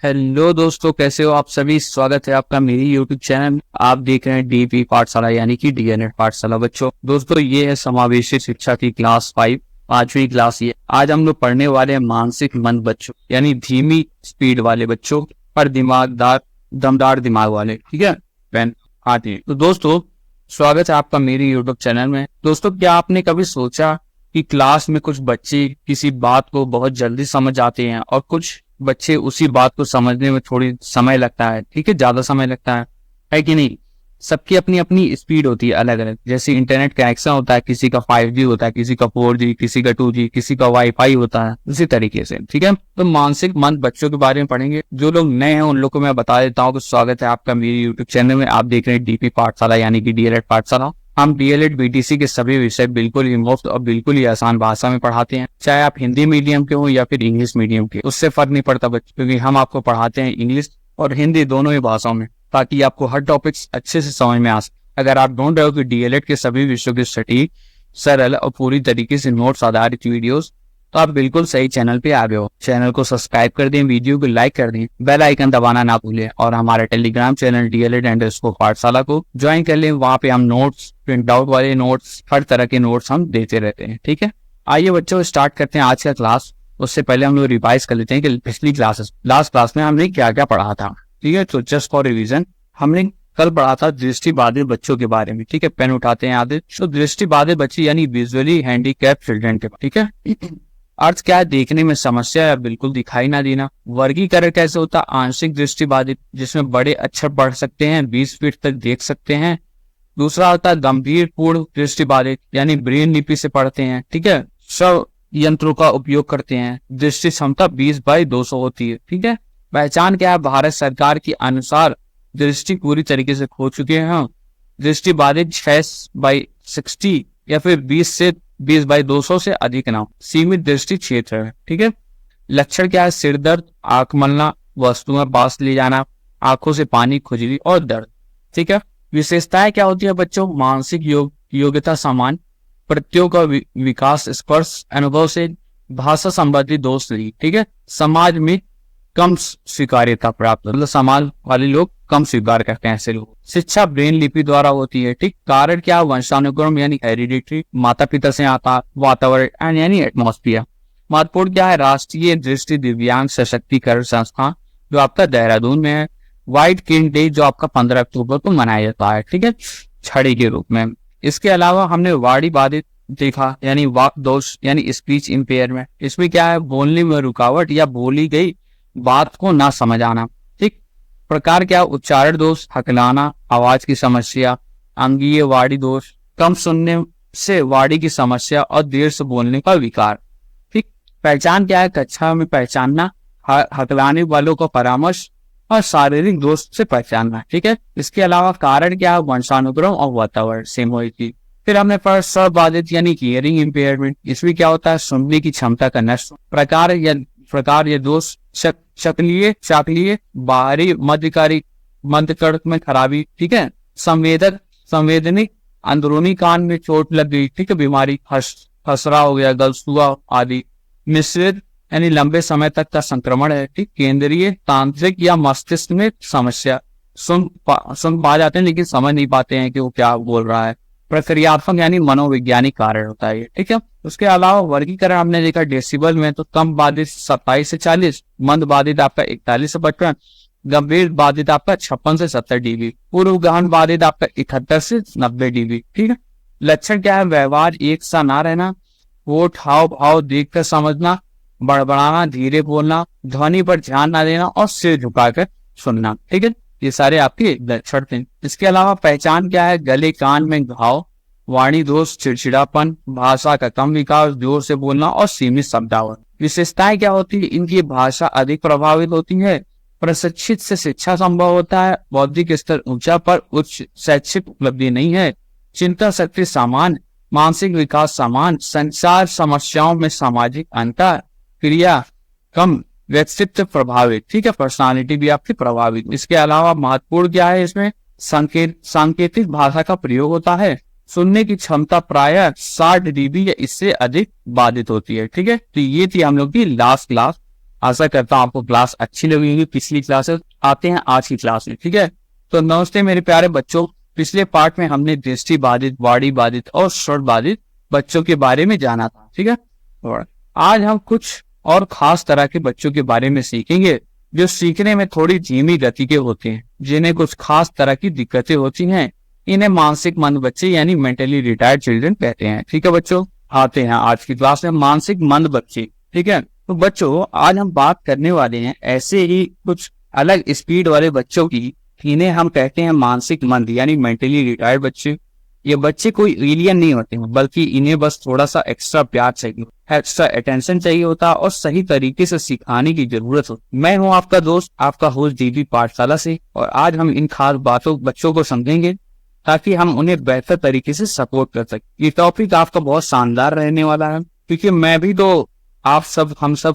Hello दोस्तों, कैसे हो आप सभी। स्वागत है आपका मेरी यूट्यूब चैनल। आप देख रहे हैं डीपी पाठशाला यानी कि डीएलएड पाठशाला। बच्चों दोस्तों, ये है समावेशी शिक्षा की क्लास 5, 5वीं क्लास। ये आज हम लोग पढ़ने वाले हैं मानसिक मंद बच्चों यानी धीमी स्पीड वाले बच्चों पर दिमागदार दमदार दिमाग वाले। ठीक है पेन आती। तो दोस्तों स्वागत है आपका मेरी यूट्यूब चैनल में। दोस्तों क्या आपने कभी सोचा कि क्लास में कुछ बच्चे किसी बात को बहुत जल्दी समझ आते हैं और कुछ बच्चे उसी बात को समझने में थोड़ी समय लगता है। ठीक है, ज्यादा समय लगता है कि नहीं। सबकी अपनी अपनी स्पीड होती है अलग अलग। जैसे इंटरनेट कनेक्शन होता है, किसी का 5G होता है, किसी का 4G, किसी का 2G, किसी का वाईफाई होता है, उसी तरीके से। ठीक है, तो मानसिक मंद बच्चों के बारे में पढ़ेंगे। जो लोग नए हैं उन लोग को मैं बता देता हूँ कि स्वागत है आपका मेरी यूट्यूब चैनल में। आप देख रहे हैं डीपी पाठशाला यानी कि डीएलएड पाठशाला। हम डीएलएड बीटीसी के सभी विषय बिल्कुल ही मुफ्त और बिल्कुल ही आसान भाषा में पढ़ाते हैं। चाहे आप हिंदी मीडियम के हो या फिर इंग्लिश मीडियम के, उससे फर्क नहीं पड़ता बच्चों, क्योंकि हम आपको पढ़ाते हैं इंग्लिश और हिंदी दोनों ही भाषाओं में, ताकि आपको हर टॉपिक्स अच्छे से समझ में आ सके। अगर आप ढूंढ रहे हो कि डीएलएड के सभी विषयों के सटीक, सरल और पूरी तरीके से नोट्स आधारित वीडियोस, तो आप बिल्कुल सही चैनल पे आ गए हो। चैनल को सब्सक्राइब कर दें, वीडियो को लाइक कर दें, बेल आइकन दबाना ना भूलें और हमारे टेलीग्राम चैनल DLED_ पाठशाला को ज्वाइन कर लें। वहां पे हम नोट्स, प्रिंट आउट वाले नोट्स, हर तरह के नोट्स हम देते रहते हैं। ठीक है, आइए बच्चों स्टार्ट करते हैं आज का क्लास। उससे पहले हम लोग रिवाइज कर लेते हैं कि पिछली लास्ट क्लास में हमने क्या क्या पढ़ा था। ठीक है, तो जस्ट फॉर रिविजन, हमने कल पढ़ा था दृष्टिबाधित बच्चों के बारे में। ठीक है, पेन उठाते हैं आधे। तो दृष्टिबाधित बच्चे यानी विजुअली हैंडीकैप चिल्ड्रन के। ठीक है, अर्थ क्या है, देखने में समस्या या बिल्कुल दिखाई ना देना। वर्गीकरण कैसे होता है, आंशिक दृष्टिबाधित जिसमें बड़े अक्षर पढ़ सकते हैं, 20 फीट तक देख सकते हैं। दूसरा होता है गंभीर पूर्ण दृष्टिबाधित यानी ब्रेन लिपि से पढ़ते हैं। ठीक है, सब यंत्रों का उपयोग करते हैं। दृष्टि क्षमता 20/200 होती है। ठीक है, पहचान क्या है, भारत सरकार के अनुसार दृष्टि पूरी तरीके से खो चुके हैं। दृष्टिबाधित 6/60 या फिर 20/200 से अधिक ना हो। सीमित दृष्टि क्षेत्र है। ठीक है, लक्षण क्या है, सिर दर्द, आंख मलना, वस्तुएं पास ले जाना, आंखों से पानी, खुजली और दर्द। ठीक है, विशेषताएं क्या होती है बच्चों, मानसिक योग्यता समान, प्रत्ययों का विकास स्पर्श अनुभव से, भाषा संबंधी दोष नहीं। ठीक है, समाज में कम स्वीकार्यता प्राप्त, मतलब समाज वाले लोग कम स्वीकार करते हैं ऐसे लोग। शिक्षा ब्रेन लिपि द्वारा होती है। ठीक, कारण क्या, वंशानुक्रम यानी हेरिडिटरी, माता पिता से आता, वातावरण यानी एटमॉस्फियर। महत्वपूर्ण क्या है, राष्ट्रीय दृष्टि दिव्यांग सशक्तिकरण संस्थान जो आपका देहरादून में है। व्हाइट किंग डे जो आपका 15 अक्टूबर को मनाया जाता है। ठीक है, छड़ी के रूप में। इसके अलावा हमने वाणी बाधित देखा यानी वाक दोष यानी स्पीच इम्पेयरमेंट। इसमें क्या है, बोलने में रुकावट या बोली गई बात को ना समझ आना। ठीक, प्रकार क्या, उच्चारण दोष, हकलाना, आवाज की समस्या, अंगीय वाणी दोष, कम सुनने से वाणी की समस्या और देर से बोलने का विकार। ठीक, पहचान क्या है, कक्षा में पहचानना, हकलाने वालों का परामर्श और शारीरिक दोष से पहचानना। ठीक है, इसके अलावा कारण क्या है, वंशानुक्रम और वातावरण सेम होगी। फिर हमने पढ़ा स्वबाधित यानी हियरिंग इम्पेयरमेंट। इसमें क्या होता है, सुनने की क्षमता का नष्ट। प्रकार या दोष, शाकलीय, बाहरी, मध्यकारी, मध्यकर्क में खराबी। ठीक है, संवेदनिक, अंदरूनी कान में चोट लग गई। ठीक है, बीमारी, खसरा हो गया, गलसुआ आदि। मिश्रित यानी लंबे समय तक का संक्रमण है। ठीक, केंद्रीय, तांत्रिक या मस्तिष्क में समस्या, सुन पा जाते हैं लेकिन समझ नहीं पाते हैं कि वो क्या बोल रहा है। प्रक्रियात्मक यानी मनोवैज्ञानिक कारण होता है। ठीक है, उसके अलावा वर्गीकरण हमने देखा डेसिबल में, तो कम बाधित 27 से 40, मंद बाधित आपका 41 से 55, गंभीर बाधित आपका 56 से 70 dB, पूर्व गहन बाधित आपका 71 से 90 dB। ठीक है, लक्षण क्या है, व्यवहार एक सा ना रहना, होठ हाव भाव देखकर समझना, बड़बड़ाना, धीरे बोलना, ध्वनि पर ध्यान ना देना और सिर झुकाकर सुनना। ठीक है, ये सारे आपके लक्षण थे। इसके अलावा पहचान क्या है, गले कान में घाव, वाणी दोष, चिड़चिड़ापन, भाषा का कम विकास, जोर से बोलना और सीमित शब्दावली। विशेषताएं क्या होती है, इनकी भाषा अधिक प्रभावित होती है, प्रशिक्षित से शिक्षा संभव होता है, बौद्धिक स्तर ऊंचा पर उच्च शैक्षिक उपलब्धि नहीं है, चिंता शक्ति समान, मानसिक विकास समान, संचार समस्याओं में सामाजिक अंतर, क्रिया कम, व्यक्तित्व प्रभावित। ठीक है, पर्सनालिटी भी आपकी प्रभावित। इसके अलावा महत्वपूर्ण क्या है, इसमें सांकेतिक भाषा का प्रयोग होता है, सुनने की क्षमता प्रायः 60 dB या इससे अधिक बाधित होती है। ठीक है, तो ये थी हम लोग की लास्ट क्लास। आशा करता हूँ आपको क्लास अच्छी लगी होगी। पिछली क्लास आते हैं आज की क्लास में, ठीक है। तो नमस्ते मेरे प्यारे बच्चों, पिछले पार्ट में हमने दृष्टि बाधित, वाणी बाधित और श्रवण बाधित बच्चों के बारे में जाना था, ठीक है। और आज हम कुछ और खास तरह के बच्चों के बारे में सीखेंगे जो सीखने में थोड़ी धीमी गति के होते हैं, जिन्हें कुछ खास तरह की दिक्कतें होती हैं। इन्हें मानसिक मंद बच्चे यानी मेंटली रिटायर्ड चिल्ड्रन कहते हैं, ठीक है बच्चों। आते हैं आज की क्लास में मानसिक मंद बच्चे, ठीक है। तो बच्चों आज हम बात करने वाले हैं ऐसे ही कुछ अलग स्पीड वाले बच्चों की, इन्हें हम कहते हैं मानसिक मंद यानी मेंटली रिटायर्ड बच्चे। ये बच्चे कोई एलियन नहीं होते हैं, बल्कि इन्हें बस थोड़ा सा एक्स्ट्रा प्यार चाहिए, एक्स्ट्रा अटेंशन चाहिए होता और सही तरीके से सिखाने की जरूरत होती। मैं हूं आपका दोस्त, आपका होस्ट डीपी पाठशाला से, और आज हम इन खास बातों बच्चों को समझेंगे ताकि हम उन्हें बेहतर तरीके से सपोर्ट कर सकें। ये टॉपिक आपका बहुत शानदार रहने वाला है, क्योंकि मैं भी तो हम सब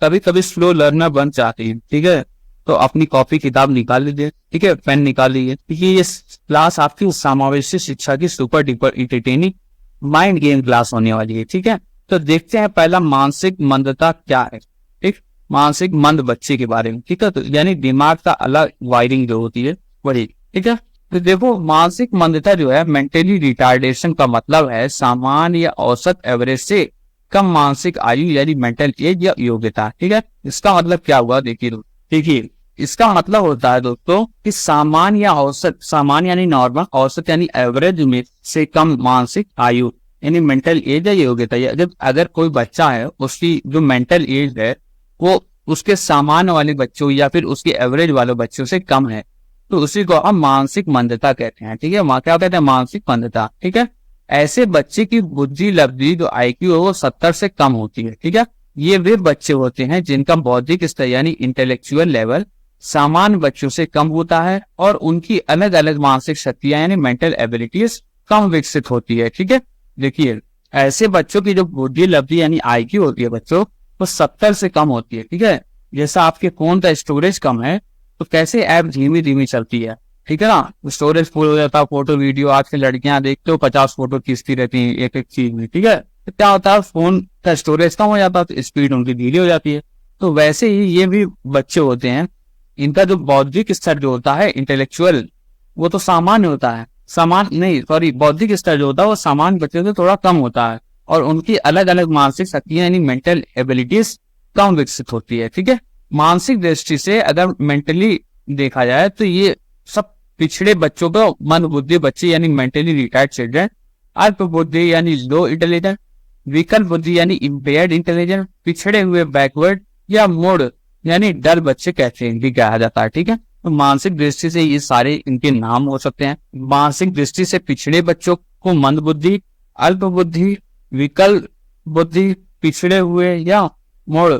कभी कभी स्लो लर्नर बन जाते हैं, ठीक है। तो अपनी कॉपी किताब निकाल लीजिए, ठीक है, पेन निकाल लीजिए, क्योंकि ये क्लास आपकी समावेशी शिक्षा की super duper entertaining mind game class होने वाली है, ठीक है। तो देखते हैं पहला मानसिक मंदता क्या है, ठीक। मानसिक मंद बच्चे के बारे में, ठीक है। तो यानी दिमाग का अलग वायरिंग जो होती है वही, ठीक है। तो देखो मानसिक मंदता जो है, मेंटली रिटार्डेशन का मतलब है सामान्य या औसत एवरेज से कम मानसिक आयु यानी मेंटल एज या योग्यता, ठीक है। इसका मतलब क्या हुआ देखिए इसका मतलब होता है दोस्तों कि सामान्य या औसत, सामान्य यानी नॉर्मल, औसत यानी एवरेज में से कम मानसिक आयु यानी मेंटल एज या योग्यता। अगर कोई बच्चा है उसकी जो मेंटल एज है वो उसके सामान्य वाले बच्चों या फिर उसके एवरेज वाले बच्चों से कम है, तो उसी को हम मानसिक मंदता कहते हैं, ठीक है। क्या कहते हैं? मानसिक मंदता, ठीक है। ऐसे बच्चे की बुद्धि लब्धि जो IQ है वो 70 से कम होती है, ठीक है। ये वे बच्चे होते हैं जिनका बौद्धिक स्तर यानी इंटेलेक्चुअल लेवल सामान्य बच्चों से कम होता है और उनकी अलग अलग मानसिक शक्तियां यानी मेंटल एबिलिटीज कम विकसित होती है, ठीक है। देखिए ऐसे बच्चों की जो बुद्धि लब्धि यानी IQ होती है बच्चों, वो 70 से कम होती है, ठीक है। जैसा आपके फोन का स्टोरेज कम है तो कैसे ऐप धीमी धीमी चलती है, ठीक है ना, स्टोरेज फुल हो जाता है। फोटो वीडियो आजकल लड़कियां देखते हो 50 फोटो खींचती रहती हैं एक एक चीज में, ठीक है। तो क्या होता है, फोन का स्टोरेज कम हो जाता है तो स्पीड उनकी धीरे हो जाती है। तो वैसे ही ये भी बच्चे होते हैं, इनका जो बौद्धिक स्तर जो होता है इंटेलेक्चुअल, वो तो सामान्य होता है, बौद्धिक स्तर जो होता है वो सामान्य बच्चों से थोड़ा कम होता है और उनकी अलग अलग मानसिक शक्तियां यानी मेंटल एबिलिटीज कम विकसित होती है, ठीक है। मानसिक दृष्टि से अगर मेंटली देखा जाए तो ये सब पिछड़े बच्चों को मंद बुद्धि बच्चे यानी मेंटली रिटायर्ड चिल्ड्रन, अल्प बुद्धि यानी लो इंटेलिजेंस, विकल बुद्धि यानी इम्पेयर्ड इंटेलिजेंस, पिछड़े हुए बैकवर्ड या मोड़ यानी डल बच्चे कहते हैं भी कहा जाता है, ठीक है। तो मानसिक दृष्टि से ये सारे इनके नाम हो सकते हैं। मानसिक दृष्टि से पिछड़े बच्चों को मंद बुद्धि, अल्प बुद्धि, विकल बुद्धि, पिछड़े हुए या मोड़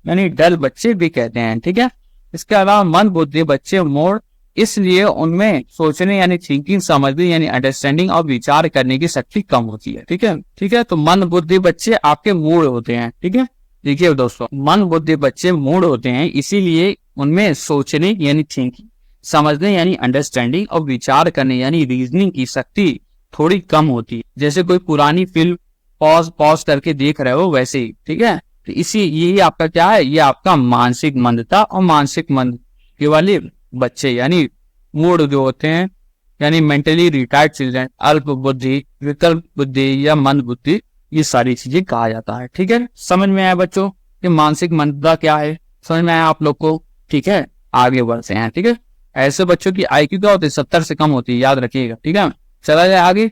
यानी डल बच्चे भी कहते हैं, ठीक है। इसके अलावा मंद बुद्धि बच्चे मोड़ इसलिए उनमें सोचने यानी थिंकिंग, समझने यानी अंडरस्टैंडिंग और विचार करने की शक्ति कम होती है, ठीक है, ठीक है। तो मंद बुद्धि बच्चे आपके मूड होते हैं, ठीक है। देखिए दोस्तों, मंद बुद्धि बच्चे मूड होते हैं, इसीलिए उनमें सोचने यानी थिंकिंग, समझने यानी अंडरस्टैंडिंग और विचार करने यानी रीजनिंग की शक्ति थोड़ी कम होती है। जैसे कोई पुरानी फिल्म पॉज करके देख रहे हो वैसे ही, ठीक है। तो यही आपका क्या है, ये आपका मानसिक मंदता और मानसिक मंद के वाले बच्चे यानी मूड जो होते हैं यानी मेंटली रिटायर्ड चिल्ड्रन, अल्प बुद्धि, विकल्प बुद्धि या मंद बुद्धि, ये सारी चीजें कहा जाता है, ठीक है। समझ में आया बच्चों कि मानसिक मंदता क्या है? समझ में आया आप लोग को? ठीक है, आगे बढ़ते हैं, ठीक है। ऐसे बच्चों की IQ क्या होती है? 70 से कम होती है, याद रखिएगा, ठीक है। चला जाए आगे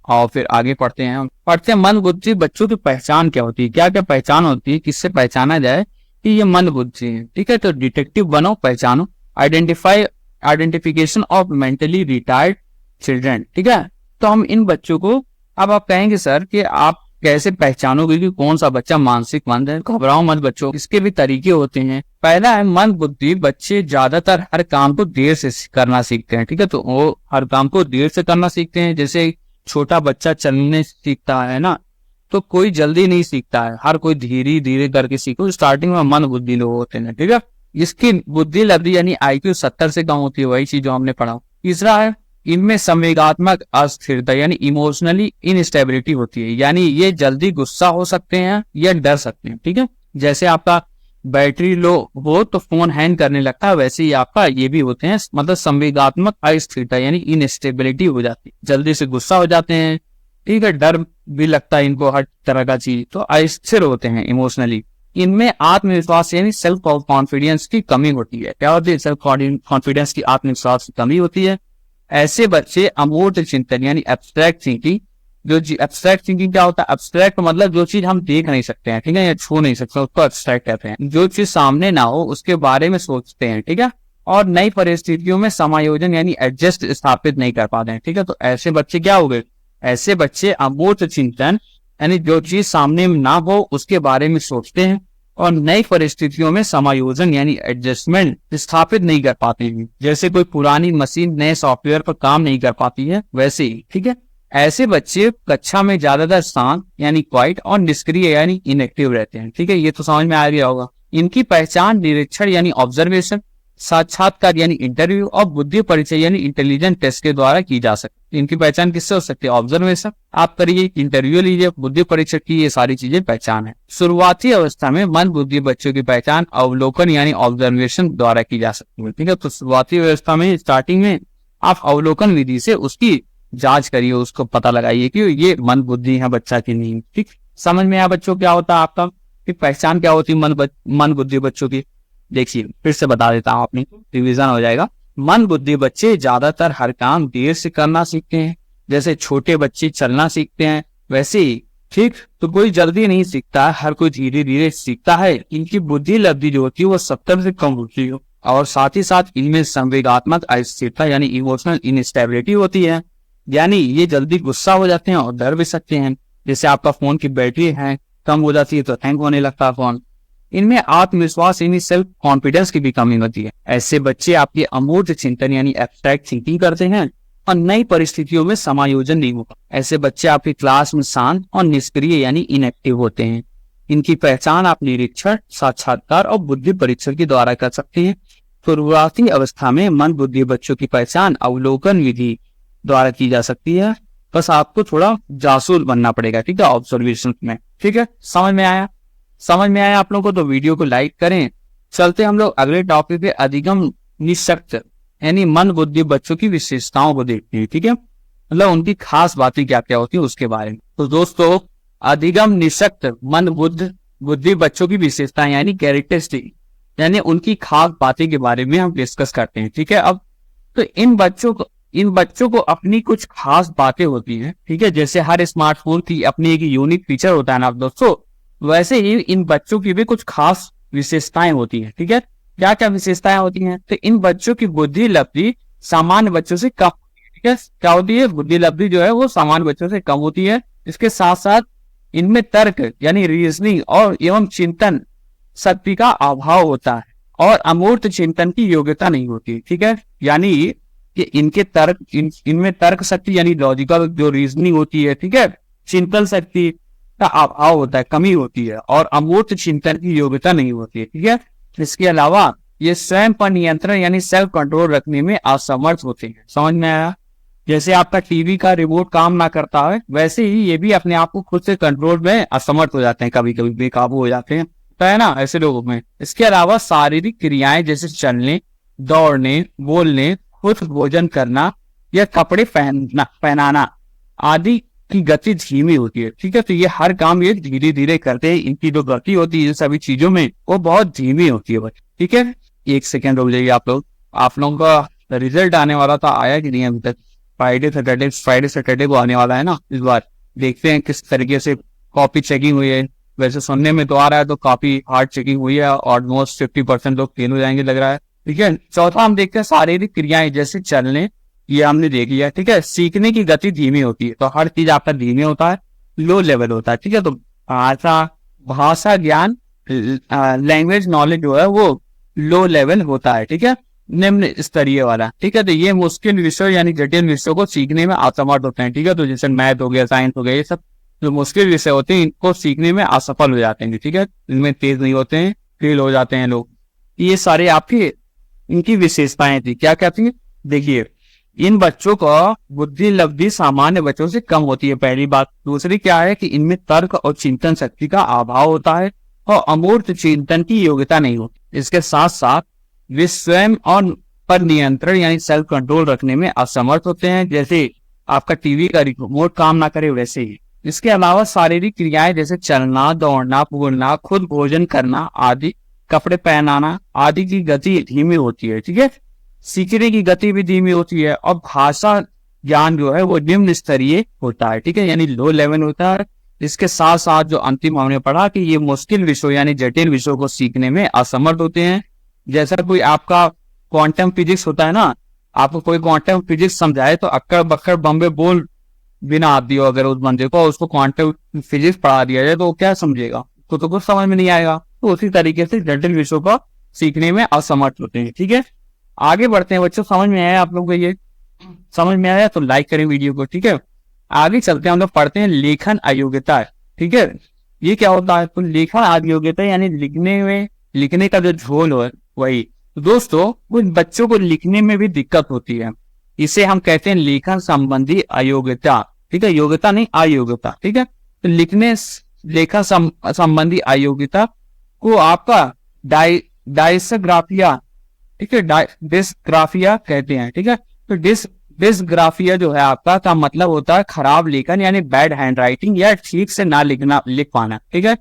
और फिर आगे पढ़ते हैं मंद बुद्धि बच्चों की पहचान क्या होती है, क्या क्या पहचान होती है, किससे पहचाना जाए कि ये मंद बुद्धि है, ठीक है। तो डिटेक्टिव बनो, पहचानो, identification of mentally retired children, ठीक है। तो हम इन बच्चों को, अब आप कहेंगे सर कि आप कैसे पहचानोगे कि कौन सा बच्चा मानसिक मंद है? घबराओ मत बच्चों, इसके भी तरीके होते हैं। पहला है, मंद बुद्धि बच्चे ज्यादातर हर काम को देर से करना सीखते हैं, ठीक है। तो वो हर काम को देर से करना सीखते हैं। जैसे छोटा बच्चा चलने सीखता है ना, तो कोई जल्दी नहीं सीखता है, हर कोई धीरे धीरे करके सीखो। स्टार्टिंग में मंद बुद्धि लोग होते हैं, ठीक है। इसकी बुद्धि लब्धि यानी IQ 70 से कम होती है, वही चीज जो हमने पढ़ा। तीसरा है, इनमें संवेगात्मक अस्थिरता यानी इमोशनली इनस्टेबिलिटी होती है, यानी ये जल्दी गुस्सा हो सकते हैं या डर सकते हैं, ठीक है। जैसे आपका बैटरी लो हो तो फोन हैंग करने लगता है, वैसे ही आपका ये भी होते हैं, मतलब संवेगात्मक अस्थिरता यानी इनस्टेबिलिटी हो जाती है, जल्दी से गुस्सा हो जाते हैं, ठीक है, डर भी लगता है इनको हर तरह का चीज, तो अस्थिर होते हैं इमोशनली। इनमें आत्मविश्वास यानी सेल्फ कॉन्फिडेंस की कमी होती है। क्या होती है? सेल्फ कॉन्फिडेंस की, आत्मविश्वास की कमी होती है। ऐसे बच्चे अमूर्त चिंतन यानी एब्स्ट्रैक्ट थिंकिंग, जो एब्स्ट्रैक्ट थिंकिंग क्या होता है? एब्स्ट्रैक्ट मतलब जो चीज हम देख नहीं सकते हैं, ठीक है, या छू नहीं सकते, उसको एब्स्ट्रैक्ट कहते हैं। जो चीज सामने ना हो उसके बारे में सोचते हैं, ठीक है, और नई परिस्थितियों में समायोजन यानी एडजस्ट स्थापित नहीं कर पाते हैं, ठीक है। तो ऐसे बच्चे क्या हो गए? ऐसे बच्चे अमूर्त चिंतन यानी जो चीज सामने में ना हो उसके बारे में सोचते हैं और नई परिस्थितियों में समायोजन यानी एडजस्टमेंट स्थापित नहीं कर पाते हैं। जैसे कोई पुरानी मशीन नए सॉफ्टवेयर पर काम नहीं कर पाती है, वैसे ही, ठीक है। ऐसे बच्चे कक्षा में ज्यादातर शांत यानी क्वाइट और निष्क्रिय यानी इनएक्टिव रहते हैं, ठीक है। ये तो समझ में आ गया होगा। इनकी पहचान निरीक्षण यानी ऑब्जर्वेशन, साक्षात्कार यानी इंटरव्यू और बुद्धि परीक्षण यानी इंटेलिजेंस टेस्ट के द्वारा की जा सकती है। इनकी पहचान किससे हो सकती है? ऑब्जर्वेशन आप करिए, इंटरव्यू लीजिए, बुद्धि परीक्षण की, ये सारी चीजें पहचान है। शुरुआती अवस्था में मन बुद्धि बच्चों की पहचान अवलोकन यानी ऑब्जर्वेशन द्वारा की जा सकती है, ठीक है। तो शुरुआती अवस्था में, स्टार्टिंग में आप अवलोकन विधि से उसकी जांच करिए, उसको पता लगाइए कि ये मन बुद्धि है बच्चा की नहीं, ठीक। समझ में आया बच्चों क्या होता है आपका, कि पहचान क्या होती है मन बुद्धि बच्चों की? देखिए फिर से बता देता हूँ, अपनी रिवीजन हो जाएगा। मन बुद्धि बच्चे ज्यादातर हर काम देर से करना सीखते हैं, जैसे छोटे बच्चे चलना सीखते हैं वैसे ही, ठीक। तो कोई जल्दी नहीं सीखता, हर कोई धीरे धीरे सीखता है। इनकी बुद्धि लब्धि जो होती है वो 70 से कम होती है, और साथ ही साथ इनमें संवेगात्मक अस्थिरता यानी इमोशनल इनस्टेबिलिटी होती है, यानी ये जल्दी गुस्सा हो जाते हैं और डर भी सकते हैं। जैसे आपका फोन की बैटरी है कम हो जाती है तो हैंग होने लगता है फोन। इनमें आत्मविश्वास यानी सेल्फ कॉन्फिडेंस की भी कमी होती है। ऐसे बच्चे आपके अमूर्त चिंतन यानी एब्स्ट्रैक्ट थिंकिंग करते हैं और नई परिस्थितियों में समायोजन नहीं होता। ऐसे बच्चे आपकी क्लास में शांत और निष्क्रिय यानी इनएक्टिव होते हैं। इनकी पहचान आप निरीक्षण, साक्षात्कार और बुद्धि परीक्षण के द्वारा कर सकते हैं। शुरुआती अवस्था में मन बुद्धि बच्चों की पहचान अवलोकन विधि द्वारा की जा सकती है, बस आपको थोड़ा जासूस बनना पड़ेगा, ठीक है, ऑब्जर्वेशन में, ठीक है। समझ में आया? समझ में आया आप लोगों को तो वीडियो को लाइक करें। चलते हम लोग अगले टॉपिक पे, अधिगम निशक्त यानी मन बुद्धि बच्चों की विशेषताओं को देखते हैं, ठीक है, मतलब उनकी खास बातें क्या क्या होती है उसके बारे में। तो दोस्तों, अधिगम निशक्त मन बुद्धि बच्चों की विशेषताएं यानी कैरेक्टरिस्टिक यानी उनकी खास बातें के बारे में हम डिस्कस करते हैं, ठीक है। अब तो इन बच्चों को अपनी कुछ खास बातें होती हैं, ठीक है। जैसे हर स्मार्टफोन की अपनी एक यूनिक फीचर होता है ना दोस्तों, वैसे ही इन बच्चों की भी कुछ खास विशेषताएं होती हैं, ठीक है। क्या क्या विशेषताएं होती हैं? तो इन बच्चों की बुद्धि लब्धि सामान्य बच्चों से कम होती है, ठीक है। क्या होती है? बुद्धि लब्धि जो है वो सामान्य बच्चों से कम होती है। इसके साथ साथ इनमें तर्क यानी रीजनिंग और एवं चिंतन शक्ति का अभाव होता है और अमूर्त चिंतन की योग्यता नहीं होती, ठीक है। यानी कि इनके तर्क इनमें तर्क शक्ति यानी लॉजिकल जो रीजनिंग होती है, ठीक है, चिंतन शक्ति का अभाव होता है, कमी होती है, और अमूर्त चिंतन की योग्यता नहीं होती है, ठीक है। इसके अलावा ये स्वयं पर नियंत्रण यानी सेल्फ कंट्रोल रखने में असमर्थ होते हैं। समझ में आया? जैसे आपका टीवी का रिमोट काम ना करता है, वैसे ही ये भी अपने आप को खुद से कंट्रोल में असमर्थ हो जाते हैं, कभी कभी बेकाबू हो जाते हैं, तो है ना ऐसे लोगों में। इसके अलावा शारीरिक क्रियाएं जैसे चलने, दौड़ने, बोलने, खुद भोजन करना या कपड़े पहनाना आदि की गति धीमी होती है, ठीक है। तो ये हर काम ये धीरे धीरे करते हैं, इनकी जो गति होती है सभी चीजों में वो बहुत धीमी होती है, ठीक है। एक सेकेंड रुक जाइए आप लोगों का रिजल्ट आने वाला था, आया कि नहीं अभी तक? फ्राइडे सैटरडे को आने वाला है ना इस बार। देखते हैं किस तरीके से कॉपी चेकिंग हुई है। वैसे सुनने में तो आ रहा है तो काफी हार्ड चेकिंग हुई है, ऑलमोस्ट 50% लोग फेल हो जाएंगे लग रहा है, ठीक है। चौथा हम देखते हैं शारीरिक क्रियाएं जैसे चलने, ये हमने देख लिया, ठीक है। सीखने की गति धीमी होती है, तो हर चीज आपका धीमी होता है, लो लेवल होता है, ठीक है। तो भाषा ज्ञान, लैंग्वेज नॉलेज जो है वो लो लेवल होता है, ठीक है, निम्न स्तरीय वाला, ठीक है। तो ये मुश्किल विषय यानी जटिल विषयों को सीखने में असमर्थ होते हैं, ठीक है। तो जैसे मैथ हो गया, साइंस हो गया, ये सब जो मुश्किल विषय होते हैं इनको सीखने में असफल हो जाते हैं, ठीक है। इनमें तेज नहीं होते हैं, फेल हो जाते हैं लोग। ये सारे आपकी इनकी विशेषताएं थी। क्या क्या थी? देखिए, इन बच्चों को बुद्धि लब्धि सामान्य बच्चों से कम होती है, पहली बात। दूसरी क्या है कि इनमें तर्क और चिंतन शक्ति का अभाव होता है। और अमूर्त चिंतन की योग्यता नहीं होती। इसके साथ साथ वे स्वयं और पर नियंत्रण यानी सेल्फ कंट्रोल रखने में असमर्थ होते हैं, जैसे आपका टीवी का रिमोट काम ना करे वैसे ही। इसके अलावा शारीरिक क्रियाएं जैसे चलना, दौड़ना, बोलना, खुद भोजन करना आदि, कपड़े पहनाना आदि की गति धीमी होती है। ठीक है, सीखने की गति भी धीमी होती है और भाषा ज्ञान जो है वो निम्न स्तरीय होता है। ठीक है, यानी लो लेवल होता है। इसके साथ साथ जो अंतिम हमने पढ़ा कि ये मुश्किल विषयों यानी जटिल विषयों को सीखने में असमर्थ होते हैं। जैसा कोई आपका क्वांटम फिजिक्स होता है ना, आपको कोई क्वांटम फिजिक्स समझाए तो अक्कड़ बक्कड़ बम्बे बोल बिना आती हो अगर उस बंदे को उसको क्वांटम फिजिक्स पढ़ा दिया जाए तो वो क्या समझेगा, तो कुछ समझ में नहीं आएगा। तो उसी तरीके से जटिल विषयों को सीखने में असमर्थ होते हैं। ठीक है, आगे बढ़ते हैं बच्चों। समझ में आया आप लोगों को? ये समझ में आया तो लाइक करें वीडियो को। ठीक है, आगे चलते हैं, हम लोग पढ़ते हैं लेखन अयोग्यता। ठीक है, ये क्या होता है? तो लेखन अयोग्यता यानी लिखने का जो झोल हो वही। तो दोस्तों कुछ बच्चों को लिखने में भी दिक्कत होती है, इसे हम कहते हैं लेखन संबंधी अयोग्यता। ठीक है, योग्यता नहीं, अयोग्यता। ठीक है, तो लेखन संबंधी अयोग्यता को आपका डायस्ग्राफिया, ठीक है, डिस्ग्राफिया कहते हैं। ठीक है, तो डिस्ग्राफिया जो है आपका का मतलब होता है खराब लेखन यानी बैड हैंड राइटिंग या ठीक से ना लिख पाना। ठीक है,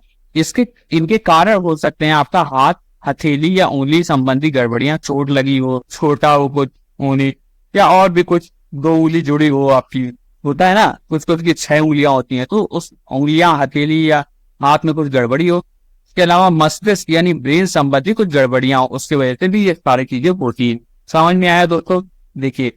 इनके कारण हो सकते हैं आपका हाथ, हथेली या उंगली संबंधी गड़बड़ियां, चोट लगी हो, छोटा हो कुछ उंगली या और भी कुछ 2 उंगली जुड़ी हो आपकी, होता है ना कुछ की 6 उंगलियां होती हैं, तो उस उंगलियां, हथेली या हाथ में कुछ गड़बड़ी हो। इसके अलावा मस्तिष्क यानी ब्रेन संबंधी कुछ गड़बड़ियां हो, उसकी वजह से भी ये सारी चीजें होती है। समझ में आया दोस्तों? देखिए,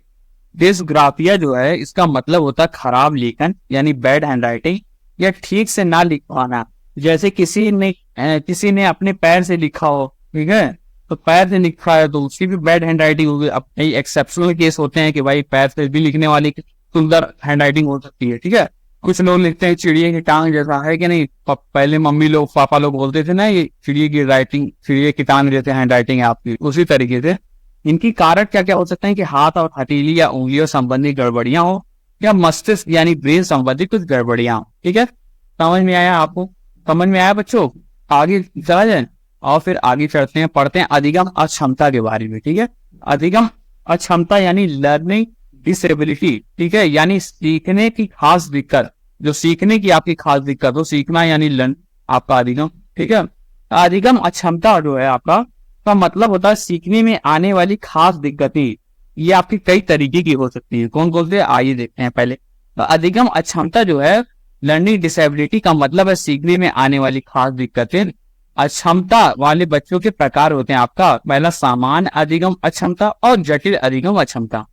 डिस्ग्राफिया जो है इसका मतलब होता है खराब लेखन यानी बैड हैंड राइटिंग या ठीक से ना लिख पाना। जैसे किसी ने अपने पैर से लिखा हो, ठीक है, तो पैर से लिखा है तो उसकी भी बैड हैंड राइटिंग होगी। अब कई एक्सेप्शनल केस होते हैं कि भाई पैर से भी लिखने वाले की सुंदर हैंड राइटिंग हो सकती है। ठीक है, कुछ लोग लिखते हैं चिड़िया की टांग जैसा, है कि नहीं? पहले मम्मी लोग, पापा लोग बोलते थे ना ये चिड़िया की राइटिंग, चिड़िया की टांग जैसे हैंड राइटिंग है आपकी, उसी तरीके से इनकी कारण क्या क्या हो सकते हैं कि हाथ और हथेली या उंगलियों संबंधी गड़बड़ियां हो या मस्तिष्क यानी ब्रेन संबंधी कुछ गड़बड़ियां हो। ठीक है, समझ में आया आपको? समझ में आया बच्चों? आगे चला जाए और फिर आगे चलते हैं, पढ़ते हैं अधिगम अक्षमता के बारे में। ठीक है, अधिगम अक्षमता यानी लर्निंग डिसेबिलिटी। ठीक है, यानी सीखने की खास दिक्कत, जो सीखने की आपकी खास दिक्कत हो, सीखना यानी लर्न आपका अधिगम। ठीक है, अधिगम अक्षमता जो है आपका का मतलब होता है सीखने में आने वाली खास दिक्कतें। ये आपकी कई तरीके की हो सकती है। कौन कौन से, आइए देखते हैं। पहले तो अधिगम अक्षमता जो है, लर्निंग डिसेबिलिटी का मतलब है सीखने में आने वाली खास दिक्कतें। अक्षमता वाले बच्चों के प्रकार होते हैं आपका, पहला सामान्य अधिगम अक्षमता और जटिल अधिगम अक्षमता।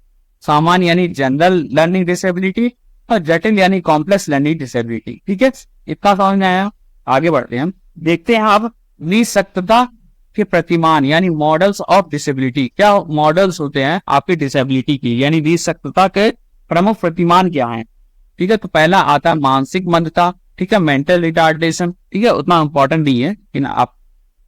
सामान्य यानी जनरल लर्निंग डिसेबिलिटी और जटिल यानी कॉम्प्लेक्स लर्निंग डिसेबिलिटी। ठीक है, इतना समझ में आया? आगे बढ़ते हैं, देखते हैं आप निःशक्तता के प्रतिमान यानी मॉडल्स ऑफ डिसेबिलिटी। क्या मॉडल्स होते हैं आपकी डिसेबिलिटी की, यानी निःशक्तता के प्रमुख प्रतिमान क्या हैं? ठीक है, तो पहला आता है मानसिक मंदता। ठीक है, मेंटल रिटार्डेशन। ठीक है, उतना इंपॉर्टेंट नहीं है लेकिन आप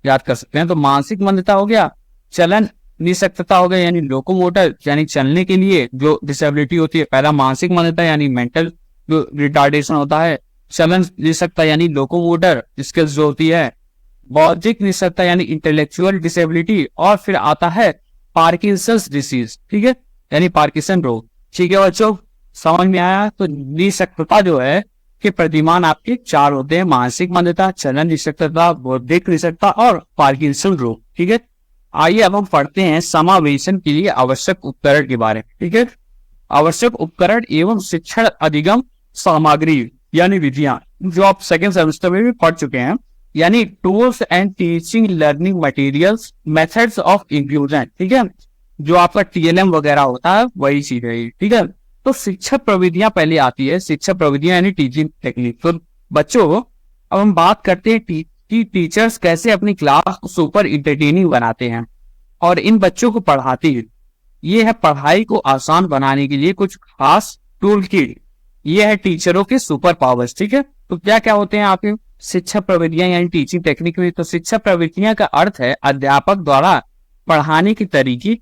याद कर सकते हैं। तो मानसिक मंदता हो गया, चलन निःशक्तता हो गया यानी लोकोमोटर यानी चलने के लिए जो डिसेबिलिटी होती है, पहला मानसिक मंदता यानी मेंटल जो रिटार्डेशन होता है, चलन निःशक्तता यानी लोकोमोटर स्किल्स जो होती है, बौद्धिक निःशक्तता यानी इंटेलेक्चुअल डिसेबिलिटी, और फिर आता है पार्किंसंस डिसीज। ठीक है, यानी पार्किंसन रोग। ठीक है बच्चों, समझ में आया? तो निःशक्तता जो है के प्रतिमान आपके 4 होते हैं, मानसिक मंदता, चलन निःशक्तता, बौद्धिक निःशक्तता और पार्किंसन रोग। ठीक है, आइए अब हम पढ़ते हैं समावेशन के लिए आवश्यक उपकरण के बारे में। ठीक है, आवश्यक उपकरण एवं शिक्षण अधिगम सामग्री यानी विधियां, जो आप सेकेंड सेमेस्टर में भी पढ़ चुके हैं, यानी tools and teaching learning materials, methods of inclusion. ठीक है, जो आपका TLM वगैरह होता है वही चीज है। ठीक है, तो शिक्षा प्रविधियां पहले आती है, शिक्षा प्रविधियां यानी टीचिंग टेक्निक। तो बच्चों अब हम बात करते हैं कि टीचर्स कैसे अपनी क्लास को सुपर इंटरटेनिंग बनाते हैं और इन बच्चों को पढ़ाते हैं। ये है पढ़ाई को आसान बनाने के लिए कुछ खास टूल किट। ये है टीचरों के सुपर पावर्स। ठीक है, तो क्या क्या होते हैं आपके शिक्षा प्रविधियां यानी टीचिंग टेक्निक में? तो शिक्षा प्रविधियां का अर्थ है अध्यापक द्वारा पढ़ाने के तरीके।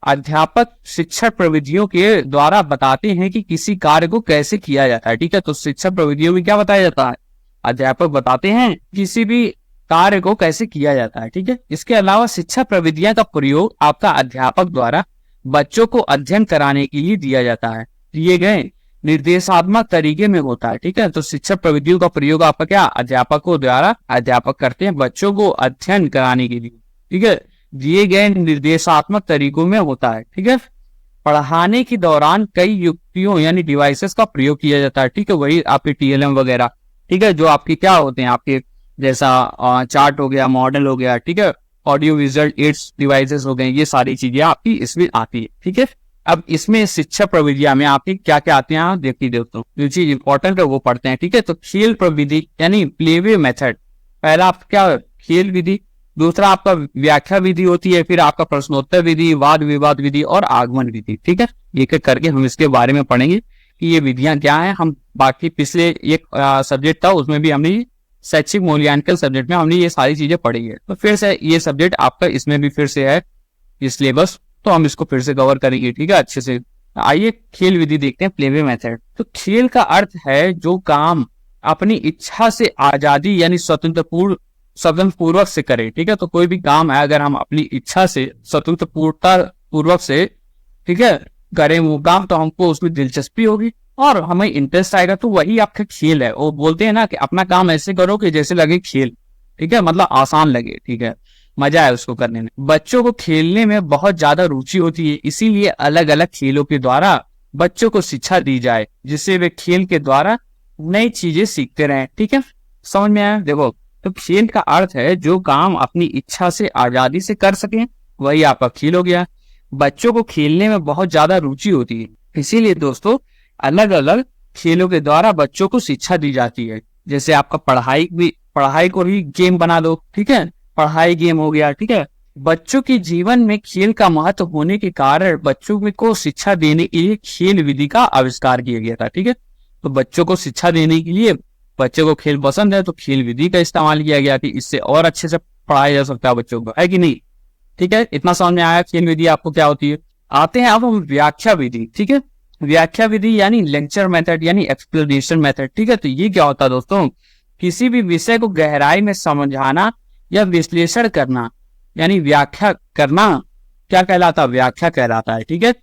अध्यापक शिक्षा प्रविधियों के द्वारा बताते हैं कि किसी कार्य को कैसे किया जाता है। ठीक है, तो शिक्षा प्रविधियों में क्या बताया जाता है? अध्यापक बताते हैं किसी भी कार्य को कैसे किया जाता है। ठीक है, इसके अलावा शिक्षा प्रविधियां का प्रयोग आपका अध्यापक द्वारा बच्चों को अध्ययन कराने के लिए दिया जाता है, दिए गए निर्देशात्मक तरीके में होता है। ठीक है, तो शिक्षा प्रविधियों का प्रयोग आपका क्या अध्यापकों द्वारा अध्यापक करते हैं बच्चों को अध्ययन कराने के लिए। ठीक है, दिए गए निर्देशात्मक तरीकों में होता है। ठीक है, पढ़ाने के दौरान कई युक्तियों यानी डिवाइसेस का प्रयोग किया जाता है। ठीक है, वही आपके TLM वगैरह, ठीक है, जो आपके क्या होते हैं आपके जैसा चार्ट हो गया, मॉडल हो गया, ठीक है, ऑडियो विजुअल एड्स डिवाइसेस हो गए, ये सारी चीजें आपकी इसमें आती है। ठीक है, अब इसमें शिक्षा प्रविधियां में आपकी क्या क्या आती हैं देखिए दोस्तों, जो चीज इंपॉर्टेंट है वो पढ़ते हैं। ठीक है, तो खेल प्रविधि यानी प्लेवे मेथड, पहला आपका क्या खेल विधि, दूसरा आपका व्याख्या विधि होती है, फिर आपका प्रश्नोत्तर विधि, वाद विवाद विधि और आगमन विधि। ठीक है, एक एक करके हम इसके बारे में पढ़ेंगे कि ये विधियां क्या हैं। हम बाकी पिछले एक सब्जेक्ट था उसमें भी हमने शैक्षिक मूल्यांकन सब्जेक्ट में हमने ये सारी चीजें पढ़ी है, तो फिर से ये सब्जेक्ट आपका इसमें भी फिर से है ये सिलेबस, तो हम इसको फिर से कवर करेंगे। ठीक है, अच्छे से आइए खेल विधि देखते हैं, प्लेवे मेथड। तो खेल का अर्थ है जो काम अपनी इच्छा से आजादी यानी स्वतंत्र पूर्वक से करें। ठीक है, तो कोई भी काम है अगर हम अपनी इच्छा से स्वतंत्र पूर्वक से, ठीक है, करें वो काम, तो हमको उसमें दिलचस्पी होगी और हमें इंटरेस्ट आएगा, तो वही आपका खेल है। वो बोलते हैं ना कि अपना काम ऐसे करो कि जैसे लगे खेल। ठीक है, मतलब आसान लगे, ठीक है, मजा है उसको करने में। बच्चों को खेलने में बहुत ज्यादा रुचि होती है, इसीलिए अलग अलग खेलों के द्वारा बच्चों को शिक्षा दी जाए जिससे वे खेल के द्वारा नई चीजें सीखते रहें। ठीक है, समझ में आया। देखो, तो खेल का अर्थ है जो काम अपनी इच्छा से आजादी से कर सकें, वही आपका खेल हो गया। बच्चों को खेलने में बहुत ज्यादा रुचि होती है, इसीलिए दोस्तों अलग अलग खेलों के द्वारा बच्चों को शिक्षा दी जाती है। जैसे आपका पढ़ाई को ही गेम बना दो। ठीक है, पढ़ाई गेम हो गया। ठीक है, बच्चों के जीवन में खेल का महत्व होने के कारण बच्चों को शिक्षा देने के लिए खेल विधि का आविष्कार किया गया था। ठीक है, तो बच्चों को शिक्षा देने के लिए, बच्चे को खेल पसंद है तो खेल विधि का इस्तेमाल किया गया कि इससे और अच्छे से पढ़ाया जा सकता है बच्चों को, है कि नहीं। ठीक है, इतना समझ में आया खेल विधि आपको क्या होती है। आते हैं अब हम व्याख्या विधि। ठीक है, व्याख्या विधि यानी लेक्चर मेथड यानी एक्सप्लेनेशन मेथड। ठीक है, तो ये क्या होता है दोस्तों, किसी भी विषय को गहराई में समझाना या विश्लेषण करना यानी व्याख्या करना क्या कहलाता, व्याख्या कहलाता है। ठीक है,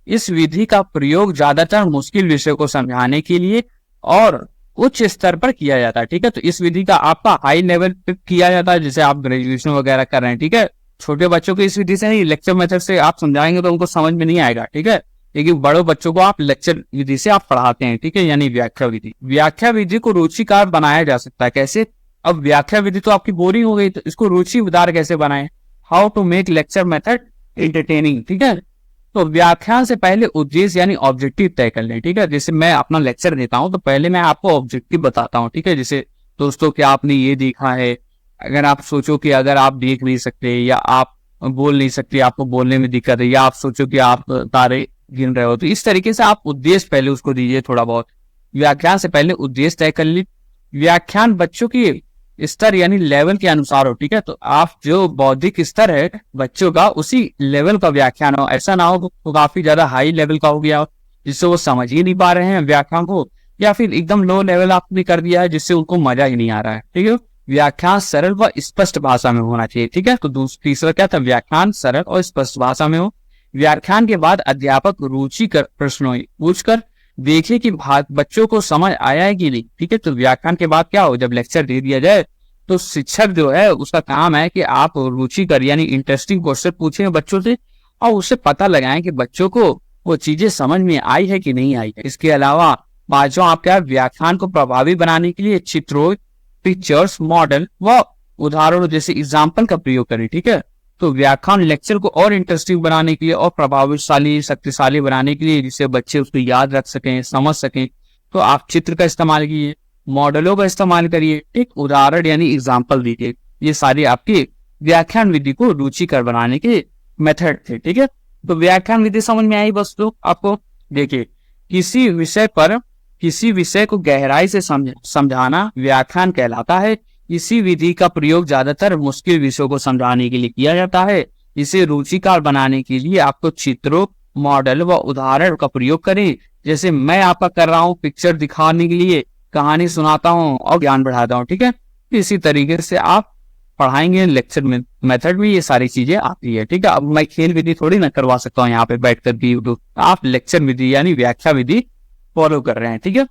इस विधि का प्रयोग ज्यादातर मुश्किल विषय को समझाने के लिए और उच्च स्तर पर किया जाता है। ठीक है, तो इस विधि का आपका हाई लेवल पे किया जाता है, जैसे आप ग्रेजुएशन वगैरह कर रहे हैं। ठीक है, छोटे बच्चों को इस विधि से नहीं, लेक्चर मेथड से आप समझाएंगे तो उनको समझ में नहीं आएगा। ठीक है, लेकिन बड़े बच्चों को आप लेक्चर विधि से आप पढ़ाते हैं। ठीक है, यानी व्याख्या विधि। व्याख्या विधि को रुचिकार बनाया जा सकता है, कैसे। अब व्याख्या विधि तो आपकी बोरिंग हो गई, तो इसको रुचिदार कैसे बनाएं, how to make lecture method entertaining. ठीक है, तो व्याख्यान से पहले उद्देश्य यानी ऑब्जेक्टिव तय कर लें। ठीक है, जैसे मैं अपना लेक्चर देता हूं तो पहले मैं आपको ऑब्जेक्टिव बताता हूं। ठीक है, जैसे दोस्तों कि आपने ये देखा है, अगर आप सोचो कि अगर आप देख नहीं सकते या आप बोल नहीं सकते, आपको बोलने में दिक्कत है, या आप सोचो कि आप तारे गिन रहे हो, तो इस तरीके से आप उद्देश्य पहले उसको दीजिए थोड़ा बहुत। व्याख्यान से पहले उद्देश्य तय कर ली। व्याख्यान बच्चों की स्तर यानी लेवल के अनुसार हो। ठीक है, तो आप जो बौद्धिक स्तर है बच्चों का उसी लेवल का व्याख्यान हो, ऐसा ना हो तो काफी ज्यादा हाई लेवल का हो गया हो जिससे वो समझ ही नहीं पा रहे हैं व्याख्यान को, या फिर एकदम लो लेवल आपने कर दिया है जिससे उनको मजा ही नहीं आ रहा है। ठीक है, व्याख्यान सरल व स्पष्ट भाषा में होना चाहिए। ठीक है, तो तीसरा क्या था, व्याख्यान सरल और स्पष्ट भाषा में हो। व्याख्यान के बाद अध्यापक रुचि कर प्रश्नों पूछकर देखिए कि बच्चों को समझ आया है कि नहीं। ठीक है, तो व्याख्यान के बाद क्या हो, जब लेक्चर दे दिया जाए तो शिक्षक जो है उसका काम है कि आप रुचि कर यानी इंटरेस्टिंग क्वेश्चन पूछें बच्चों से और उससे पता लगाएं कि बच्चों को वो चीजें समझ में आई है कि नहीं आई है। इसके अलावा पांचवा आपका व्याख्यान को प्रभावी बनाने के लिए चित्रों, पिक्चर्स, मॉडल व उदाहरणों जैसे एग्जाम्पल का प्रयोग करें। ठीक है, तो व्याख्यान लेक्चर को और इंटरेस्टिंग बनाने के लिए और प्रभावशाली शक्तिशाली बनाने के लिए, जिससे बच्चे उसको याद रख सकें, समझ सकें, तो आप चित्र का इस्तेमाल कीजिए, मॉडलों का इस्तेमाल करिए, एक उदाहरण यानी एग्जाम्पल दीजिए। ये सारी आपकी व्याख्यान विधि को रुचिकर बनाने के मेथड थे। ठीक है, तो व्याख्यान विधि समझ में आई बस। तो आपको देखिए, किसी विषय को गहराई से समझाना व्याख्यान कहलाता है। इसी विधि का प्रयोग ज्यादातर मुश्किल विषयों को समझाने के लिए किया जाता है। इसे रुचिकर बनाने के लिए आपको चित्रों, मॉडल व उदाहरण का प्रयोग करें, जैसे मैं आपका कर रहा हूँ, पिक्चर दिखाने के लिए कहानी सुनाता हूँ और ज्ञान बढ़ाता हूँ। ठीक है, इसी तरीके से आप पढ़ाएंगे लेक्चर में मेथड में ये सारी चीजें आती है। ठीक है, अब मैं खेल विधि थोड़ी ना करवा सकता हूँ यहाँ पे बैठ कर भी यूट्यूब, आप लेक्चर विधि यानी व्याख्या विधि फॉलो कर रहे हैं। ठीक है,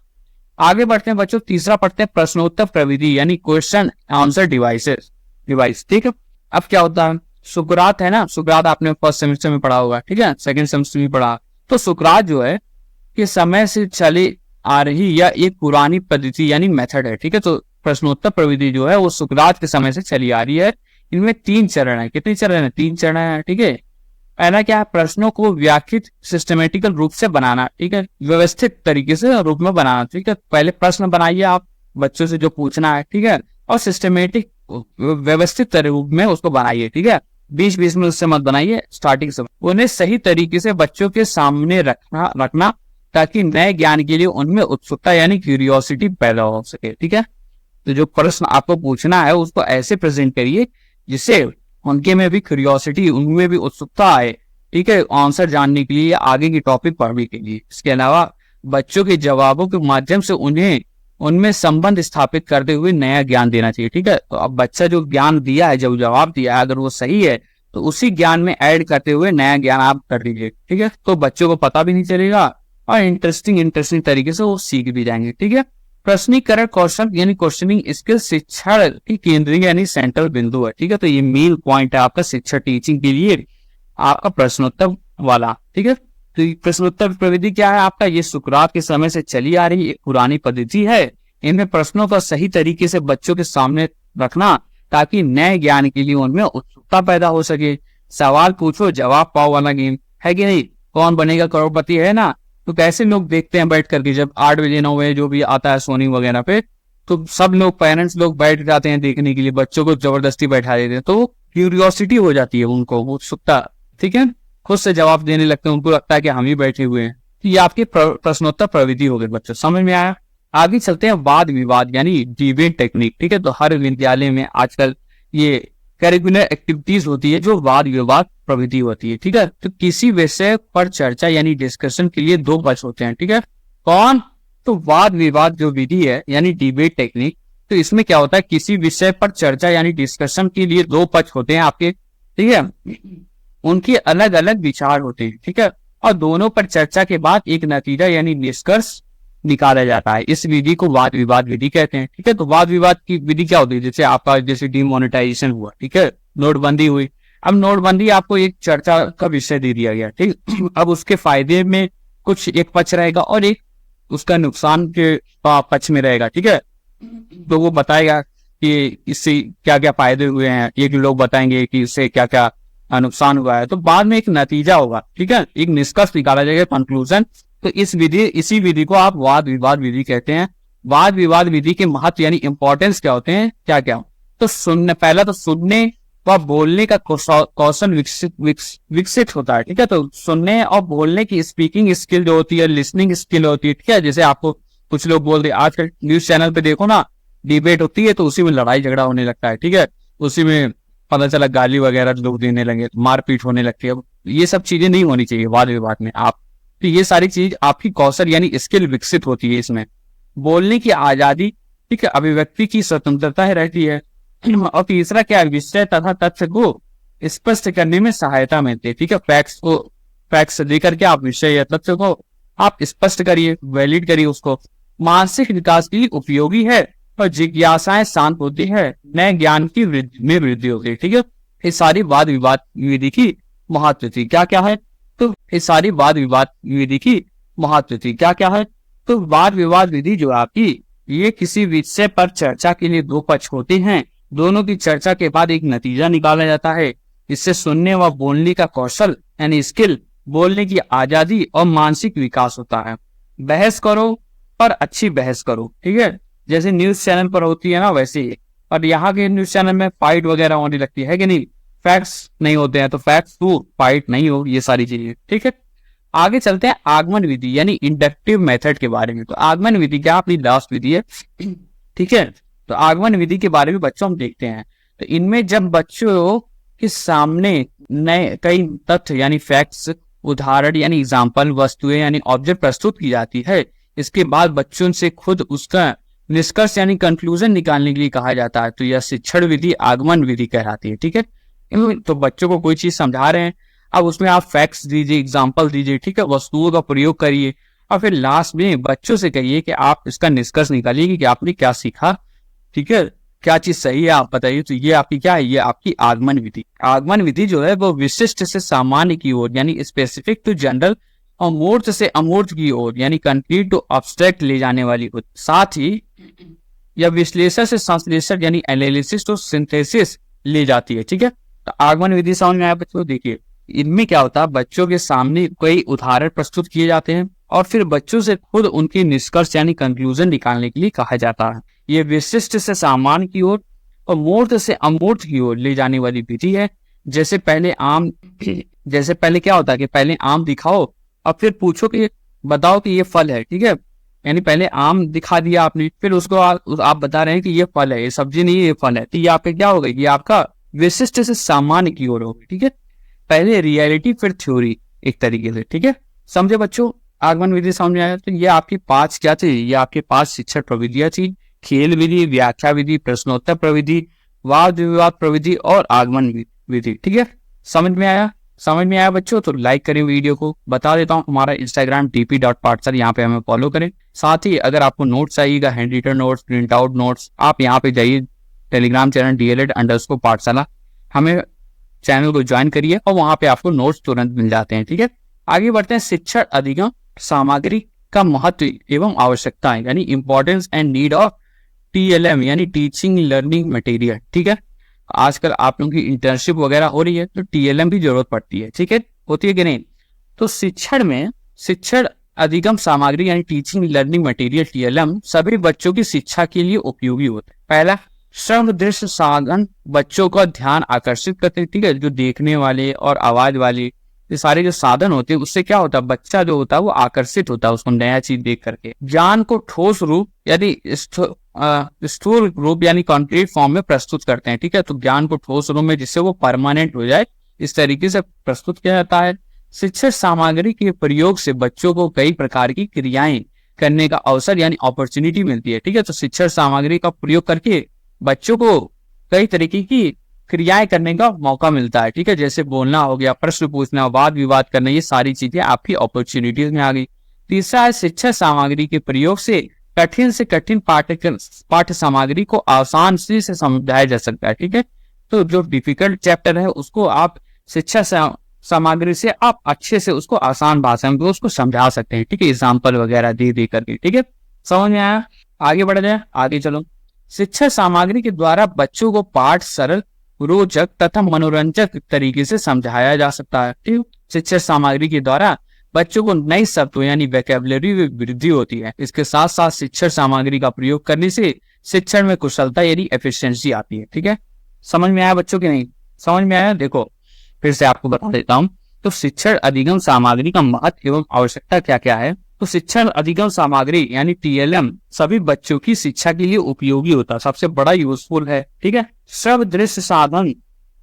आगे बढ़ते हैं बच्चों, तीसरा पढ़ते हैं प्रश्नोत्तर प्रविधि यानी क्वेश्चन आंसर डिवाइस। ठीक है, अब क्या होता है, सुकरात है ना, सुकरात आपने फर्स्ट सेमेस्टर में पढ़ा होगा, ठीक है, सेकंड सेमेस्टर में पढ़ा। तो सुकरात जो है कि समय से चली आ रही या एक पुरानी पद्धति यानी मेथड है। ठीक है, तो प्रश्नोत्तर प्रविधि जो है वो सुकरात के समय से चली आ रही है। इनमें 3 चरण है। कितने चरण है? 3 चरण है। ठीक है, पहला क्या है, प्रश्नों को व्याख्यित सिस्टमेटिकल रूप से बनाना। ठीक है, व्यवस्थित तरीके से रूप में बनाना। ठीक है, पहले प्रश्न बनाइए आप बच्चों से जो पूछना है, ठीक है, और सिस्टमेटिक व्यवस्थित रूप में उसको बनाइए। ठीक है, 20-20 में उससे मत बनाइए, स्टार्टिंग से उन्हें सही तरीके से बच्चों के सामने रखना ताकि नए ज्ञान के लिए उनमें उत्सुकता यानी क्यूरियोसिटी पैदा हो सके। ठीक है, तो जो प्रश्न आपको पूछना है उसको ऐसे प्रेजेंट करिए जिससे उनके में भी क्यूरियोसिटी, उनमें भी उत्सुकता आए। ठीक है, आंसर जानने के लिए, आगे की टॉपिक पढ़ने के लिए। इसके अलावा बच्चों के जवाबों के माध्यम से उन्हें उनमें संबंध स्थापित करते हुए नया ज्ञान देना चाहिए। ठीक है, तो अब बच्चा जो ज्ञान दिया है, जो जवाब दिया है, अगर वो सही है तो उसी ज्ञान में ऐड करते हुए नया ज्ञान आप कर दीजिए। ठीक है, तो बच्चों को पता भी नहीं चलेगा और इंटरेस्टिंग तरीके से वो सीख भी जाएंगे। ठीक है, प्रश्नीकरण कौशल यानी क्वेश्चनिंग स्किल शिक्षण की केंद्रीय यानी सेंट्रल बिंदु है। ठीक है, तो ये मेन पॉइंट है आपका शिक्षा टीचिंग के लिए आपका प्रश्नोत्तर वाला। ठीक है, तो प्रश्नोत्तर प्रविधि क्या है आपका, ये सुकरात के समय से चली आ रही एक पुरानी पद्धति है। इनमें प्रश्नों का सही तरीके से बच्चों के सामने रखना ताकि नए ज्ञान के लिए उनमें उत्सुकता पैदा हो सके। सवाल पूछो जवाब पाओ वाला गेम है कि नहीं, कौन बनेगा करोड़पति है ना, तो कैसे लोग देखते हैं बैठ करके, जब 8 बजे 9 बजे जो भी आता है सोनी वगैरह पे, तो सब लोग पेरेंट्स लोग बैठ जाते हैं देखने के लिए, बच्चों को जबरदस्ती बैठा देते हैं, तो क्यूरियोसिटी हो जाती है उनको, उत्सुकता। ठीक है, खुद से जवाब देने लगते हैं, उनको लगता है कि हम ही बैठे हुए हैं। तो ये आपकी प्रश्नोत्तर प्रविधि हो गई बच्चों, समझ में आया। आगे चलते हैं वाद विवाद यानी डिबेट टेक्निक। ठीक है, तो हर विद्यालय में आजकल ये करिकुलर एक्टिविटीज होती है जो वाद विवाद प्रविधि होती है। ठीक है, तो किसी विषय पर चर्चा यानी डिस्कशन के लिए 2 पक्ष होते हैं। ठीक है, कौन, तो वाद विवाद जो विधि है यानी डिबेट टेक्निक, तो इसमें क्या होता है, किसी विषय पर चर्चा यानी डिस्कशन के लिए 2 पक्ष होते हैं आपके। ठीक है, उनके अलग अलग विचार होते हैं। ठीक है, और दोनों पर चर्चा के बाद एक नतीजा यानी निष्कर्ष निकाला जाता है। इस विधि को वाद विवाद विधि कहते हैं। ठीक है, तो वाद विवाद की विधि क्या होती है, जैसे आपका जैसे डिमोनेटाइजेशन हुआ, ठीक है, नोटबंदी हुई। अब नोटबंदी आपको एक चर्चा का विषय दे दिया गया। ठीक, अब उसके फायदे में कुछ एक पक्ष रहेगा और एक उसका नुकसान के पक्ष में रहेगा। ठीक है, तो वो बताएगा कि इससे क्या क्या फायदे हुए हैं, एक लोग बताएंगे कि इससे क्या क्या नुकसान हुआ है, तो बाद में एक नतीजा होगा। ठीक है, एक निष्कर्ष निकाला जाएगा, कंक्लूजन। तो इसी विधि को आप वाद विवाद विधि कहते हैं। वाद विवाद विधि के महत्व यानी इंपॉर्टेंस क्या होते हैं, क्या क्या, तो पहला तो सुनने व बोलने का कौशल विकसित होता है। ठीक है, तो सुनने और बोलने की स्पीकिंग स्किल जो होती है, लिसनिंग स्किल होती है। ठीक है, जैसे आपको कुछ लोग बोल रहे, आजकल न्यूज चैनल पे देखो ना, डिबेट होती है तो उसी में लड़ाई झगड़ा होने लगता है। ठीक है, उसी में पता चला गाली वगैरह लोग देने लगे, मारपीट होने लगती है। ये सब चीजें नहीं होनी चाहिए वाद विवाद में। आप तो ये सारी चीज आपकी कौशल यानी स्किल विकसित होती है इसमें। बोलने की आजादी, ठीक है, अभिव्यक्ति की स्वतंत्रता रहती है। और तीसरा क्या, विषय तथा तथ्य को स्पष्ट करने में सहायता मिलती है। ठीक है, फैक्ट्स लेकर के आप विषय या तथ्य को आप स्पष्ट करिए, वैलिड करिए उसको। मानसिक विकास के लिए उपयोगी है और जिज्ञासाएं शांत होती है, नए ज्ञान की वृद्धि होती है। ठीक है, ये सारी वाद विवाद विधि की महत्व थी। क्या क्या है, तो ये सारी वाद विवाद विधि की महत्व थी। क्या क्या है, तो वाद विवाद विधि जो आपकी, ये किसी विषय पर चर्चा के लिए 2 पक्ष होते हैं, दोनों की चर्चा के बाद एक नतीजा निकाला जाता है। इससे सुनने व बोलने का कौशल यानी स्किल, बोलने की आजादी और मानसिक विकास होता है। बहस करो पर अच्छी बहस करो। ठीक है, जैसे न्यूज चैनल पर होती है ना वैसे ही, और यहाँ के न्यूज चैनल में फाइट वगैरह होने लगती है कि नहीं, फैक्ट्स नहीं होते हैं तो फैक्ट्स टू फाइट नहीं हो, ये सारी चीजें। ठीक है, आगे चलते हैं आगमन विधि यानी इंडक्टिव मेथड के बारे में। तो आगमन विधि क्या, अपनी लास्ट विधि है। ठीक है, तो आगमन विधि के बारे में बच्चों हम देखते हैं। तो इनमें जब बच्चों के सामने नए कई तथ्य यानी फैक्ट्स, उदाहरण यानी एग्जाम्पल, वस्तुएं यानी ऑब्जेक्ट प्रस्तुत की जाती है, इसके बाद बच्चों से खुद उसका निष्कर्ष यानी कंक्लूजन निकालने के लिए कहा जाता है, तो यह शिक्षण विधि आगमन विधि कहलाती है। ठीक है, तो बच्चों को कोई चीज समझा रहे हैं, अब उसमें आप फैक्ट्स दीजिए, एग्जाम्पल दीजिए, ठीक है, वस्तुओं का प्रयोग करिए और फिर लास्ट में बच्चों से कहिए कि आप इसका निष्कर्ष निकालिए कि आपने क्या सीखा। ठीक है, क्या चीज सही है आप बताइए। तो ये आपकी क्या है, ये आपकी आगमन विधि। आगमन विधि जो है वो विशिष्ट से सामान्य की ओर यानी स्पेसिफिक टू जनरल और मूर्त से अमूर्त की ओर यानी कंक्रीट टू अब्स्ट्रैक्ट ले जाने वाली होती। साथ ही यह विश्लेषण से संश्लेषण यानी एनालिसिस टू सिंथेसिस ले जाती है। ठीक है, तो आगमन विधि समझ में आया बच्चों। देखिए इनमें क्या होता है, बच्चों के सामने कई उदाहरण प्रस्तुत किए जाते हैं और फिर बच्चों से खुद उनकी निष्कर्ष यानी कंक्लूजन निकालने के लिए कहा जाता है। ये विशिष्ट से सामान्य की ओर और मूर्त से अमूर्त की ओर ले जाने वाली विधि है। जैसे पहले क्या होता है कि पहले आम दिखाओ और फिर पूछो कि बताओ कि ये फल है। ठीक है, यानी पहले आम दिखा दिया आपने, फिर उसको आप बता रहे हैं कि ये फल है, ये सब्जी नहीं है, ये फल है। तो ये आपका क्या होगा, ये आपका विशिष्ट से सामान्य की ओर होगी। ठीक है, पहले रियलिटी फिर थ्योरी एक तरीके से। ठीक है, समझे बच्चों, आगमन विधि समझ में आया। तो ये आपकी 5 क्या थी, ये आपके 5 शिक्षण प्रविधियां थी, खेल विधि, व्याख्या विधि, प्रश्नोत्तर प्रविधि, वाद विवाद प्रविधि और आगमन विधि। ठीक है, समझ में आया। समझ में आया बच्चों तो लाइक करें वीडियो को। बता देता हूँ हमारा इंस्टाग्राम dp.pathsala, यहाँ पे हमें फॉलो करें। साथ ही अगर आपको नोट्स चाहिएगा, handwritten notes, print out notes, आप यहाँ पे जाइए टेलीग्राम चैनल DLED_पाठशाला, हमें चैनल को ज्वाइन करिए और वहां पे आपको नोट्स तुरंत मिल जाते हैं। ठीक है, आगे बढ़ते हैं। शिक्षण अधिगम सामग्री का महत्व एवं आवश्यकताएं यानी importance and need of TLM यानी टीचिंग लर्निंग मटेरियल। ठीक है, आजकल आप लोगों की इंटर्नशिप वगैरह हो रही है तो TLM भी जरूरत पड़ती है। ठीक है, होती है कि नहीं। तो शिक्षण अधिगम सामग्री यानी टीचिंग लर्निंग मटेरियल TLM सभी बच्चों की शिक्षा के लिए उपयोगी होता है। पहला, श्रव्य दृश्य साधन बच्चों का ध्यान आकर्षित करते हैं। ठीक है, जो देखने वाले और आवाज वाले ये सारे जो साधन होते हैं उससे क्या होता है, बच्चा जो होता है वो आकर्षित होता है उसको नया चीज देख करके। ज्ञान को ठोस रूप यानी स्थूल रूप यानी कॉन्क्रीट फॉर्म में प्रस्तुत करते हैं। ठीक है, तो ज्ञान को ठोस रूप में जिससे वो परमानेंट हो जाए इस तरीके से प्रस्तुत किया जाता है। शिक्षण सामग्री के प्रयोग से बच्चों को कई प्रकार की क्रियाएं करने का अवसर यानी अपॉर्चुनिटी मिलती है। ठीक है, तो शिक्षण सामग्री का प्रयोग करके बच्चों को कई तरीके की क्रियाएं करने का मौका मिलता है। ठीक है, जैसे बोलना हो गया, प्रश्न पूछना, वाद विवाद करना, ये सारी चीजें आपकी अपॉर्चुनिटीज में आ गई। तीसरा है, शिक्षण सामग्री के प्रयोग से कठिन से कठिन पाठ्य सामग्री को आसान से समझाया जा सकता है। ठीक है, तो जो डिफिकल्ट चैप्टर है उसको आप शिक्षा सामग्री से आप अच्छे से उसको आसान भाषा में उसको समझा सकते हैं। ठीक है, एग्जाम्पल वगैरह दे करके। ठीक है, समझ में आया। आगे बढ़ जाए, आगे चलो। शिक्षा सामग्री के द्वारा बच्चों को पाठ सरल, रोचक तथा मनोरंजक तरीके से समझाया जा सकता है। ठीक, शिक्षा सामग्री के द्वारा बच्चों को नई शब्दों यानी वोकैबुलरी में वृद्धि होती है। इसके साथ साथ शिक्षण सामग्री का प्रयोग करने से शिक्षण में कुशलता यानी एफिशिएंसी आती है। ठीक है, समझ में आया बच्चों की नहीं? समझ में आया। देखो फिर से आपको बता देता हूँ। तो शिक्षण अधिगम सामग्री का महत्व एवं आवश्यकता क्या क्या है। तो शिक्षण अधिगम सामग्री यानी TLM सभी बच्चों की शिक्षा के लिए उपयोगी होता है, सबसे बड़ा यूजफुल है। ठीक है, श्रव्य दृश्य साधन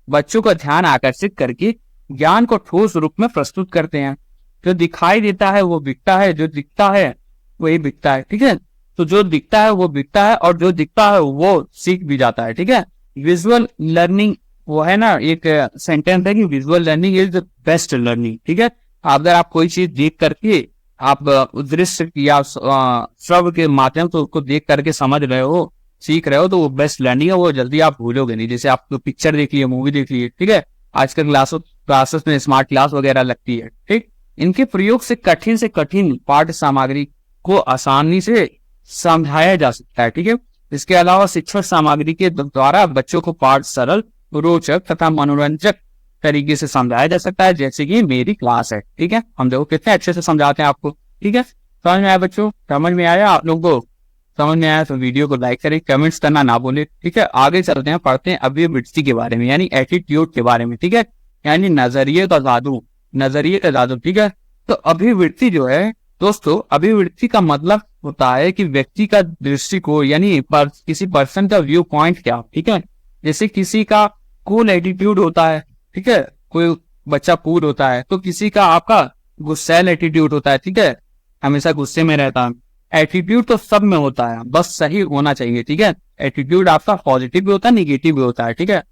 बच्चों का ध्यान आकर्षित करके ज्ञान को ठोस रूप में प्रस्तुत करते हैं। जो दिखाई देता है वो बिकता है, जो दिखता है वही बिकता है। ठीक है, तो जो दिखता है वो बिकता है और जो दिखता है वो सीख भी जाता है। ठीक है, विजुअल लर्निंग वो है ना, एक सेंटेंस है कि visual learning is the best learning. ठीक है, अगर आप कोई चीज देख करके आप दृश्य या श्रव्य के माध्यम से उसको देख करके समझ रहे हो, सीख रहे हो, तो वो बेस्ट लर्निंग है, वो जल्दी आप भूलोगे नहीं। जैसे आप पिक्चर देख लिए, मूवी देख लिए। ठीक है, आजकल क्लासेस में स्मार्ट क्लास वगैरह लगती है। ठीक, इनके प्रयोग से कठिन पाठ्य सामग्री को आसानी से समझाया जा सकता है। ठीक है, इसके अलावा शिक्षण सामग्री के द्वारा बच्चों को पाठ सरल, रोचक तथा मनोरंजक तरीके से समझाया जा सकता है, जैसे कि मेरी क्लास है। ठीक है, हम देखो कितने अच्छे से समझाते हैं आपको। ठीक है, समझ में आया बच्चों? समझ में आया आप लोगों को? समझ में आया तो वीडियो को लाइक करें, कमेंट्स करना ना भूलें। ठीक है, आगे चलते हैं, पढ़ते हैं अभिवृत्ति के बारे में यानी एटीट्यूड के बारे में। ठीक है, यानी नजरिए का जादू। ठीक है, तो अभिवृत्ति जो है दोस्तों, अभिवृत्ति का मतलब होता है कि व्यक्ति का दृष्टिकोण यानी किसी पर्सन का व्यू पॉइंट क्या। ठीक है, जैसे किसी का कूल एटीट्यूड होता है। ठीक है, कोई बच्चा कूल होता है, तो किसी का आपका गुस्सैल एटीट्यूड होता है। ठीक है, हमेशा गुस्से में रहता है। एटीट्यूड तो सब में होता है, बस सही होना चाहिए, ठीक है। एटीट्यूड आपका पॉजिटिव भी होता है, निगेटिव भी होता है, ठीक है।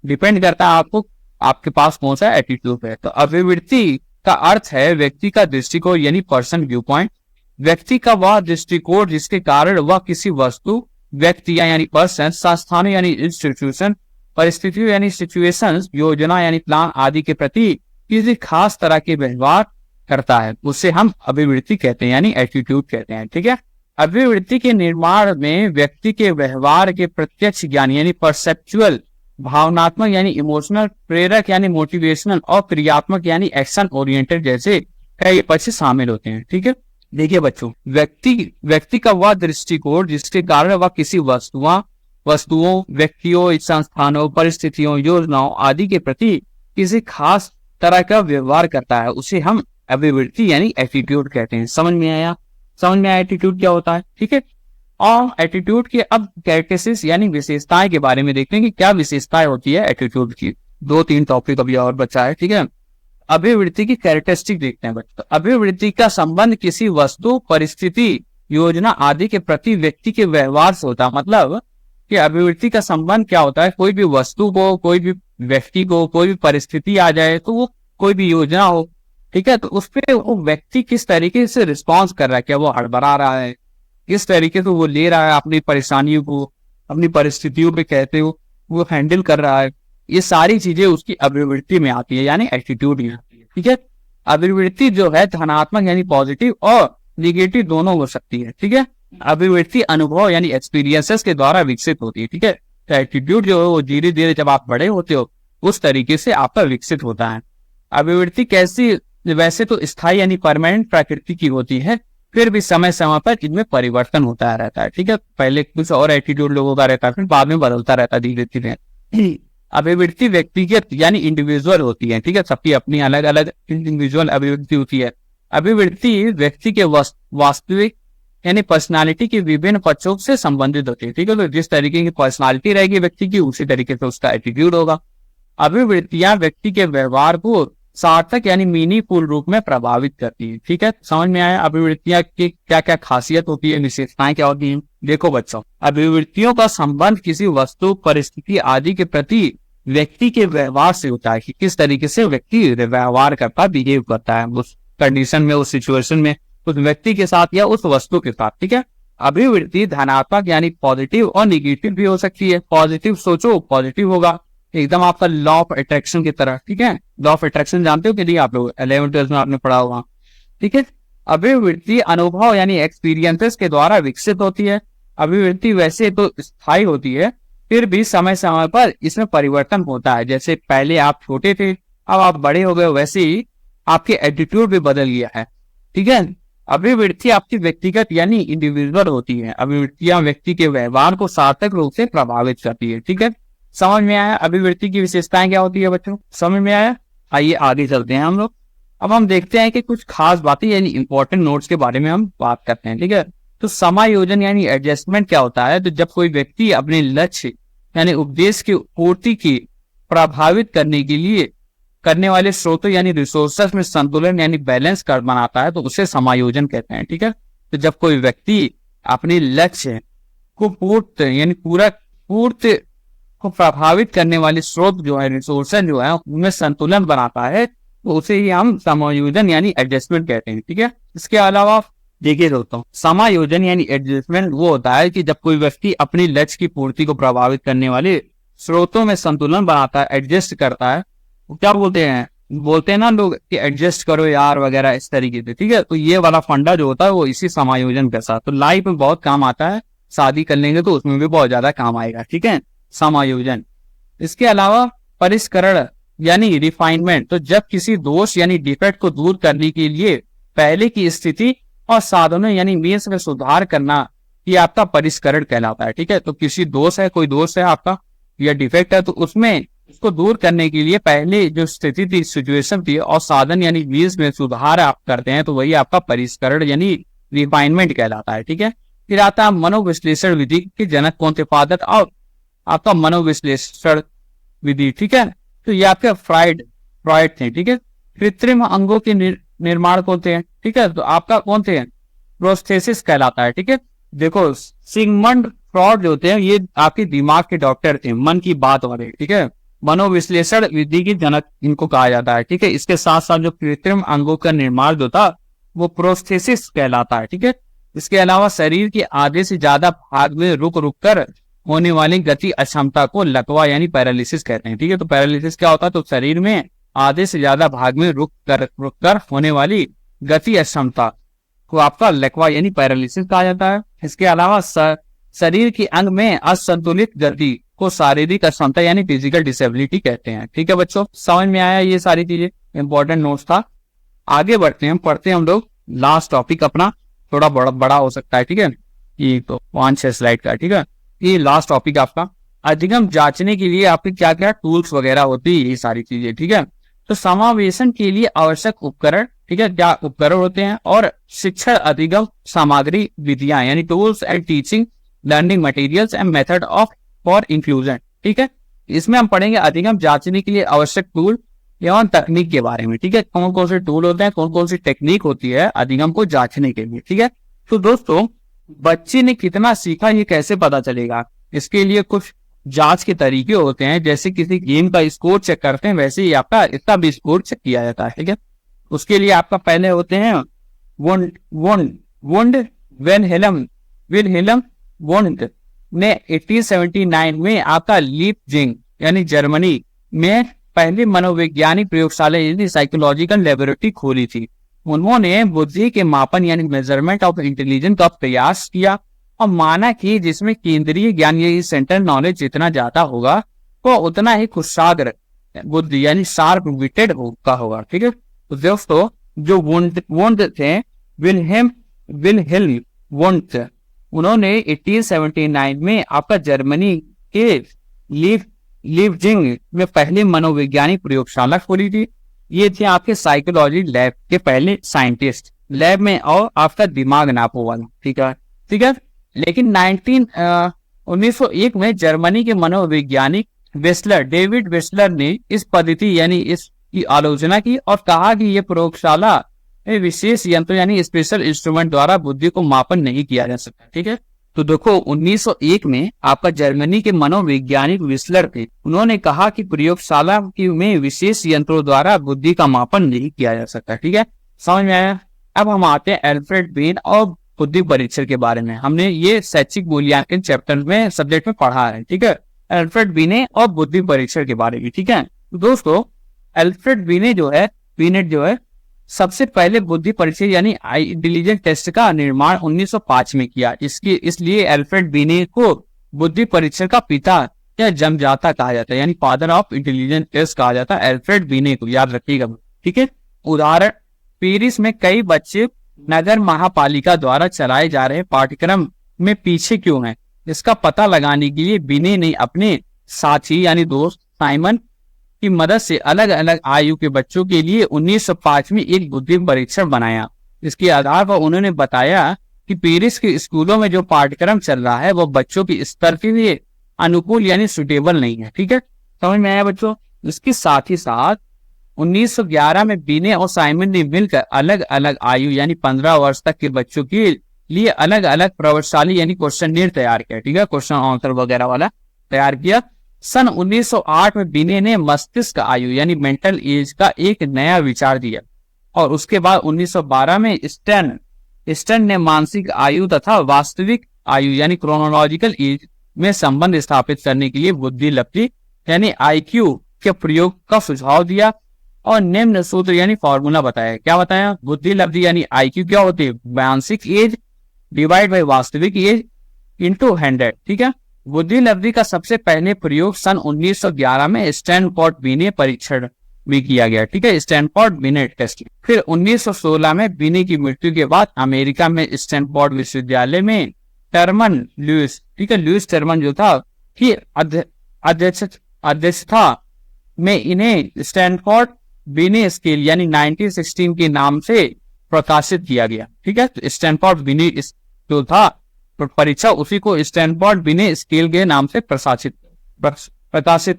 डिपेंड करता है आपको, आपके पास कौन सा एटीट्यूड है। तो अभिवृत्ति का अर्थ है व्यक्ति का दृष्टिकोण यानी पर्सन व्यू पॉइंट, व्यक्ति का वह दृष्टिकोण जिसके कारण वह किसी वस्तु, व्यक्ति यानी पर्सन, संस्थान यानी इंस्टीट्यूशन, परिस्थितियों यानी सिचुएशंस, योजना यानी प्लान आदि के प्रति किसी खास तरह के व्यवहार करता है, उसे हम अभिवृत्ति कहते हैं यानी एटीट्यूड कहते हैं, ठीक है। अभिवृत्ति के निर्माण में व्यक्ति के व्यवहार के प्रत्यक्ष ज्ञान यानी परसेप्चुअल, भावनात्मक यानी इमोशनल, प्रेरक यानी मोटिवेशनल और क्रियात्मक यानी एक्शन ओरिएंटेड जैसे कई पक्ष शामिल होते हैं, ठीक है। देखिए बच्चों, व्यक्ति का वह दृष्टिकोण जिसके कारण वह किसी वस्तुओं, व्यक्तियों, संस्थानों, परिस्थितियों, योजनाओं आदि के प्रति किसी खास तरह का व्यवहार करता है, उसे हम अभिवृत्ति यानी एटीट्यूड कहते हैं। समझ में आया एटीट्यूड क्या होता है, ठीक है। और एटीट्यूड के अब कैरेक्टरिस्टिक्स यानी विशेषताएं के बारे में देखते हैं कि क्या विशेषताएं होती है एटीट्यूड की। 2-3 टॉपिक अभी और बचा है, ठीक है। अभिवृत्ति की कैरेक्टरिस्टिक देखते हैं बच्चों। अभिवृत्ति का संबंध किसी वस्तु, परिस्थिति, योजना आदि के प्रति व्यक्ति के व्यवहार से होता है। मतलब कि अभिवृत्ति का संबंध क्या होता है, कोई भी वस्तु को, कोई भी व्यक्ति को, कोई भी परिस्थिति आ जाए, तो वो कोई भी योजना हो, ठीक है, तो उस पर वो व्यक्ति किस तरीके से रिस्पॉन्स कर रहा है, क्या वो हड़बड़ा रहा है, किस तरीके से वो ले रहा है अपनी परेशानियों को, अपनी परिस्थितियों पे कहते हो वो हैंडल कर रहा है, ये सारी चीजें उसकी अभिवृत्ति में आती है यानी एटीट्यूड में आती है, ठीक है। अभिवृत्ति जो है धनात्मक यानी पॉजिटिव और निगेटिव दोनों हो सकती है, ठीक है। अभिवृत्ति अनुभव यानी एक्सपीरियंसेस के द्वारा विकसित होती है, ठीक है। तो एटीट्यूड जो है वो धीरे धीरे जब आप बड़े होते हो उस तरीके से आपका विकसित होता है। अभिवृत्ति कैसी, वैसे तो स्थायी यानी परमानेंट प्रकृति की होती है, फिर भी समय समय पर इनमें परिवर्तन होता रहता है, ठीक है। पहले कुछ और एटीट्यूड लोगों का रहता है, फिर बाद में बदलता रहता है धीरे धीरे। अभिवृत्ति व्यक्तिगत यानी इंडिविजुअल होती है, ठीक है, सबकी अपनी अलग अलग इंडिविजुअल अभिवृत्ति होती है। अभिवृत्ति व्यक्ति के वास्तविक यानी पर्सनालिटी के विभिन्न पक्षों से संबंधित होती है, ठीक है। तो जिस तरीके की पर्सनालिटी रहेगी व्यक्ति की, उसी तरीके से उसका एटीट्यूड होगा। अभिवृत्तियां व्यक्ति के व्यवहार को सार्थक यानी मीनिंगफुल रूप में प्रभावित करती है, ठीक है। समझ में आया अभिवृत्तियां की क्या क्या खासियत होती है, विशेषताएं क्या होती हैं। देखो बच्चों, अभिवृत्तियों का संबंध किसी वस्तु, परिस्थिति आदि के प्रति व्यक्ति के व्यवहार से होता है कि किस तरीके से व्यक्ति व्यवहार करता, बिहेव करता है उस कंडीशन में, उस सिचुएशन में, उस व्यक्ति के साथ या उस वस्तु के साथ, ठीक है। अभिवृत्ति धनात्मक यानी पॉजिटिव और निगेटिव भी हो सकती है। पॉजिटिव सोचो पॉजिटिव होगा, एकदम आपका लॉ ऑफ अट्रैक्शन की तरह, ठीक है। लॉ ऑफ अट्रैक्शन जानते हो कि नहीं आप लोग, 11th-12th में आपने पढ़ा होगा, ठीक है। अभिवृत्ति अनुभव यानी एक्सपीरियंसेस के द्वारा विकसित होती है। अभिवृत्ति वैसे तो स्थायी होती है, फिर भी समय समय पर इसमें परिवर्तन होता है। जैसे पहले आप छोटे थे, अब आप बड़े हो गए, वैसे ही आपके एटीट्यूड भी बदल गया है, ठीक है। अभिवृत्ति आपकी व्यक्तिगत यानी इंडिविजुअल होती है। अभिवृत्तियां व्यक्ति के व्यवहार को सार्थक रूप से प्रभावित करती है, ठीक है। समझ में आया अभिवृत्ति की विशेषताएं क्या होती है बच्चों, समझ में आया। आइए आगे चलते हैं हम लोग। अब हम देखते हैं कि कुछ खास बातें यानी इंपॉर्टेंट नोट्स के बारे में हम बात करते हैं, ठीक है। तो समायोजन यानी एडजस्टमेंट क्या होता है, तो जब कोई व्यक्ति अपने लक्ष्य यानी उपदेश की पूर्ति की प्रभावित करने के लिए करने वाले स्रोतों यानी रिसोर्सेस में संतुलन यानी बैलेंस कर बनाता है, तो उसे समायोजन कहते हैं, ठीक है। तो जब कोई व्यक्ति अपने लक्ष्य को पूर्ति को प्रभावित करने वाले स्रोत जो है, रिसोर्सेज जो है, उनमें संतुलन बनाता है, तो उसे ही हम समायोजन यानी एडजस्टमेंट कहते हैं, ठीक है। इसके अलावा देखिए दोस्तों, समायोजन यानी एडजस्टमेंट वो होता है कि जब कोई व्यक्ति अपनी लक्ष्य की पूर्ति को प्रभावित करने वाले स्रोतों में संतुलन बनाता है, एडजस्ट करता है, वो क्या बोलते हैं ना लोग कि एडजस्ट करो यार वगैरह, इस तरीके से, ठीक है। तो ये वाला फंडा जो होता है वो इसी समायोजन के साथ तो लाइफ में बहुत काम आता है, शादी कर लेंगे तो उसमें भी बहुत ज्यादा काम आएगा, ठीक है, समायोजन। इसके अलावा परिष्करण यानी रिफाइनमेंट, तो जब किसी दोष यानी डिफेक्ट को दूर करने के लिए पहले की स्थिति और साधनों यानी मीन्स में सुधार करना, ये आपका परिष्करण कहलाता है, ठीक है। तो किसी दोष है, कोई दोष है आपका या डिफेक्ट है, तो उसमें उसको दूर करने के लिए पहले जो स्थिति थी, सिचुएशन थी, और साधन यानी मीन्स में सुधार आप करते हैं, तो वही आपका परिष्करण यानी रिफाइनमेंट कहलाता है, ठीक है। फिर आता है मनोविश्लेषण विधि के जनक कौन थे, फादर और आपका मनोविश्लेषण विधि, ठीक है। तो ये आपके फ्राइड थे, ठीक है। कृत्रिम अंगों के निर्माण कौन थे, ठीक है, तो आपका कौन थे, प्रोस्थेसिस कहलाता है। ठीक है, देखो सिगमंड फ्रॉड जो होते हैं ये आपके दिमाग के डॉक्टर थे, मन की बात वाले। ठीक है, मनोविश्लेषण विधि के जनक इनको कहा जाता है। ठीक है, इसके साथ साथ जो कृत्रिम अंगों का निर्माण जो था वो प्रोस्थेसिस कहलाता है। ठीक है, इसके अलावा शरीर के आधे से ज्यादा भाग में रुक रुक कर होने वाली गति अक्षमता को लकवा यानी पैरालिसिस कहते हैं। ठीक है, तो पैरालिसिस क्या होता है, तो शरीर में आधे से ज्यादा भाग में रुक कर होने वाली गति अक्षमता को आपका लकवा यानी पैरालिसिस कहा जाता है। इसके अलावा शरीर के अंग में असंतुलित गति को शारीरिक अक्षमता यानी फिजिकल डिसेबिलिटी कहते हैं। ठीक है बच्चों, समझ में आया ये सारी चीजें, इंपॉर्टेंट नोट्स था। आगे बढ़ते हैं, पढ़ते हैं हम लोग लास्ट टॉपिक अपना, थोड़ा बड़ा हो सकता है। ठीक है, ये तो 5-6 स्लाइड का। ठीक है, ये लास्ट टॉपिक आपका अधिगम जांचने के लिए आपके क्या क्या टूल्स वगैरह होती है, ये सारी चीजें। ठीक है, तो समावेशन के लिए आवश्यक उपकरण, ठीक है, क्या उपकरण होते हैं, और शिक्षण अधिगम सामग्री विधियां यानी tools and teaching learning materials and method of for inclusion. ठीक है, इसमें हम पढ़ेंगे अधिगम जांचने के लिए आवश्यक टूल एवं तकनीक के बारे में। ठीक है, कौन कौन से टूल होते हैं, कौन कौन सी टेक्निक होती है अधिगम को जांचने के लिए। ठीक है, तो दोस्तों बच्चे ने कितना सीखा ये कैसे पता चलेगा, इसके लिए कुछ जांच के तरीके होते हैं। जैसे किसी गेम का स्कोर चेक करते हैं, वैसे ही आपका इसका भी स्कोर चेक किया जाता है। ठीक है, उसके लिए आपका पहले होते हैं वुंड विलहेल्म वुंड ने 1879 में आपका लीपजिंग यानी जर्मनी में पहली मनोवैज्ञानिक प्रयोगशाला यानी साइकोलॉजिकल लेबोरेटरी खोली थी। उन्होंने बुद्धि के मापन यानी मेजरमेंट ऑफ इंटेलिजेंस का प्रयास किया और माना कि जिसमें केंद्रीय ज्ञान ये सेंट्रल नॉलेज जितना ज्यादा होगा तो उतना ही कुशाग्र बुद्धि यानी शार्प विटेड होगा। ठीक है, तो दोस्तों जो वुंड थे विलहेल्म वुंड, उन्होंने 1879 में आपका जर्मनी के लीपजिंग में पहली मनोवैज्ञानिक प्रयोगशाला खोली थी। ये थे आपके साइकोलॉजी लैब के पहले साइंटिस्ट, लैब में और आपका दिमाग नापो वाला। ठीक है, लेकिन 1901 में जर्मनी के मनोवैज्ञानिक डेविड वेस्लर ने इस पद्धति यानी इसकी आलोचना की और कहा कि यह प्रयोगशाला विशेष यंत्र यानी स्पेशल इंस्ट्रूमेंट द्वारा बुद्धि को मापन नहीं किया जा सकता। ठीक है, तो देखो 1901 में आपका जर्मनी के मनोवैज्ञानिक विस्लर थे, उन्होंने कहा कि प्रयोगशाला में विशेष यंत्रों द्वारा बुद्धि का मापन नहीं किया जा सकता। ठीक है, समझ में आया। अब हम आते हैं एल्फ्रेड बीन और बुद्धि परीक्षण के बारे में। हमने ये शैक्षिक मूल्यांकन चैप्टर में सब्जेक्ट में पढ़ा है। ठीक है, एल्फ्रेड बीने और बुद्धि परीक्षण के बारे में। ठीक है, तो दोस्तों एल्फ्रेड बीनेट जो है सबसे पहले बुद्धि परीक्षण यानी इंटेलिजेंस टेस्ट का निर्माण 1905 में किया। इसलिए एल्फ्रेड बीने को बुद्धि परीक्षण का पिता या जन्मदाता कहा जाता है, यानी फादर ऑफ इंटेलिजेंस टेस्ट कहा जाता है एल्फ्रेड बीने को, याद रखिएगा। ठीक है, उदाहरण पेरिस में कई बच्चे नगर महापालिका द्वारा चलाए जा रहे पाठ्यक्रम में पीछे क्यों हैं, इसका पता लगाने के लिए बीने ने अपने साथी यानी दोस्त साइमन की मदद से अलग अलग आयु के बच्चों के लिए 1905 में एक बुद्धि परीक्षण बनाया। इसके आधार पर उन्होंने बताया कि पेरिस के स्कूलों में जो पाठ्यक्रम चल रहा है वो बच्चों के स्तर के लिए अनुकूल यानी सुटेबल नहीं है। ठीक है, समझ में आया बच्चों। इसके साथ ही साथ 1911 में बीने और साइमन ने मिलकर अलग अलग आयु यानी 15 वर्ष तक के बच्चों के लिए अलग अलग प्रभावशाली यानी क्वेश्चन तैयार किया। ठीक है, क्वेश्चन आंसर वगैरह वाला तैयार किया। सन 1908 में बीने ने मस्तिष्क आयु यानी मेंटल एज का एक नया विचार दिया और उसके बाद 1912 में स्टर्न ने मानसिक आयु तथा वास्तविक आयु यानी क्रोनोलॉजिकल एज में संबंध स्थापित करने के लिए बुद्धि लब्धि यानी IQ के प्रयोग का सुझाव दिया और निम्न सूत्र यानी फॉर्मूला बताया। क्या बताया, बुद्धि लब्धि यानी IQ क्या होती है, मानसिक एज डिवाइड बाई वास्तविक एज इंटू 100। ठीक है, बुद्धि लब्धि का सबसे पहले प्रयोग सन 1911 में स्टैनफोर्ड बीने परीक्षण भी किया गया। ठीक है, स्टैनफोर्ड बीने टेस्ट। फिर 1916 में बीने की मृत्यु के बाद अमेरिका में स्टैनफोर्ड विश्वविद्यालय में टर्मन लुइस, ठीक है, लुइस टर्मन जो था कि अध्यक्षता में इन्हें स्टैनफोर्ड बीने स्केल यानी 1916 के नाम से प्रकाशित किया गया। ठीक है, तो स्टैनफोर्ड बीने जो था परीक्षा उसी को स्टैनफोर्ड बीने स्केल के नाम से प्रकाशित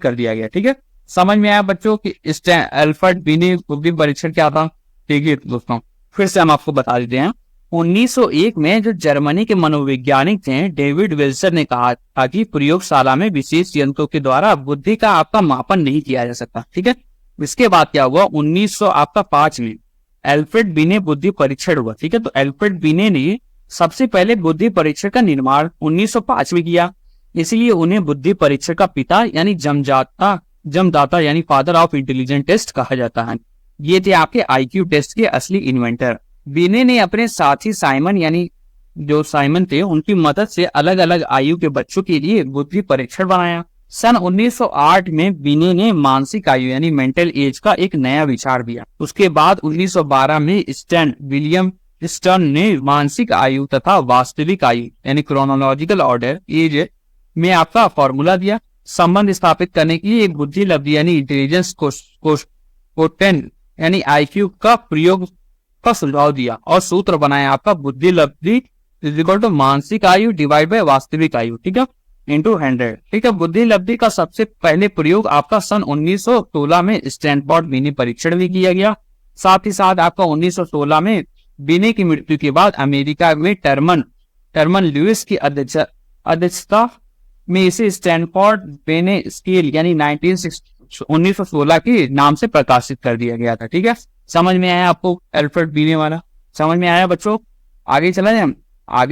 कर दिया गया। ठीक है, समझ में आया बच्चों कि एल्फ्रेड बीने बुद्धि परीक्षण क्या था। ठीक है दोस्तों, फिर से हम आपको बता देते हैं 1901 में जो जर्मनी के मनोवैज्ञानिक थे डेविड विल्सन ने कहा था कि प्रयोगशाला में विशेष यंत्रों के द्वारा बुद्धि का आपका मापन नहीं किया जा सकता। ठीक है, इसके बाद क्या हुआ, 1905 में एल्फ्रेड बिने बुद्धि परीक्षण हुआ। ठीक है, तो एल्फ्रेड बिने ने सबसे पहले बुद्धि परीक्षण का निर्माण 1905 में किया, इसीलिए उन्हें बुद्धि परीक्षण का पिता यानी जमदाता यानी फादर ऑफ इंटेलिजेंट टेस्ट कहा जाता है। ये थे आपके आईक्यू टेस्ट के असली इन्वेंटर। बिने ने अपने साथी साइमन यानी जो साइमन थे उनकी मदद से अलग अलग आयु के बच्चों के लिए बुद्धि परीक्षण बनाया। सन 1908 में बिने ने मानसिक आयु यानी मेंटल एज का एक नया विचार दिया। उसके बाद 1912 में विलियम स्टर्न ने मानसिक आयु तथा वास्तविक आयु यानी क्रोनोलॉजिकल ऑर्डर एज में आपका फॉर्मूला दिया। संबंध स्थापित करने के लिए एक बुद्धि लब्धि यानी इंटेलिजेंस कोटेंट यानी आईक्यू का प्रयोग का सुझाव दिया और सूत्र बनाया आपका बुद्धि लब्धि इज इक्वल टू मानसिक आयु डिवाइड बाय वास्तविक आयु, ठीक है, इंटू 100। ठीक है, बुद्धि लब्धि का सबसे पहले प्रयोग आपका सन 1916 में स्टैनफोर्ड बिने परीक्षण में किया गया। साथ ही साथ आपका 1916 में बिने की मृत्यु के बाद अमेरिका में टर्मन लुइस की अध्यक्षता में इसे स्टैनफोर्ड बिने स्केल यानी 1916 के नाम से प्रकाशित कर दिया गया था। ठीक है, समझ में आया आपको एल्फ्रेड बिने वाला, समझ में आया बच्चों? आगे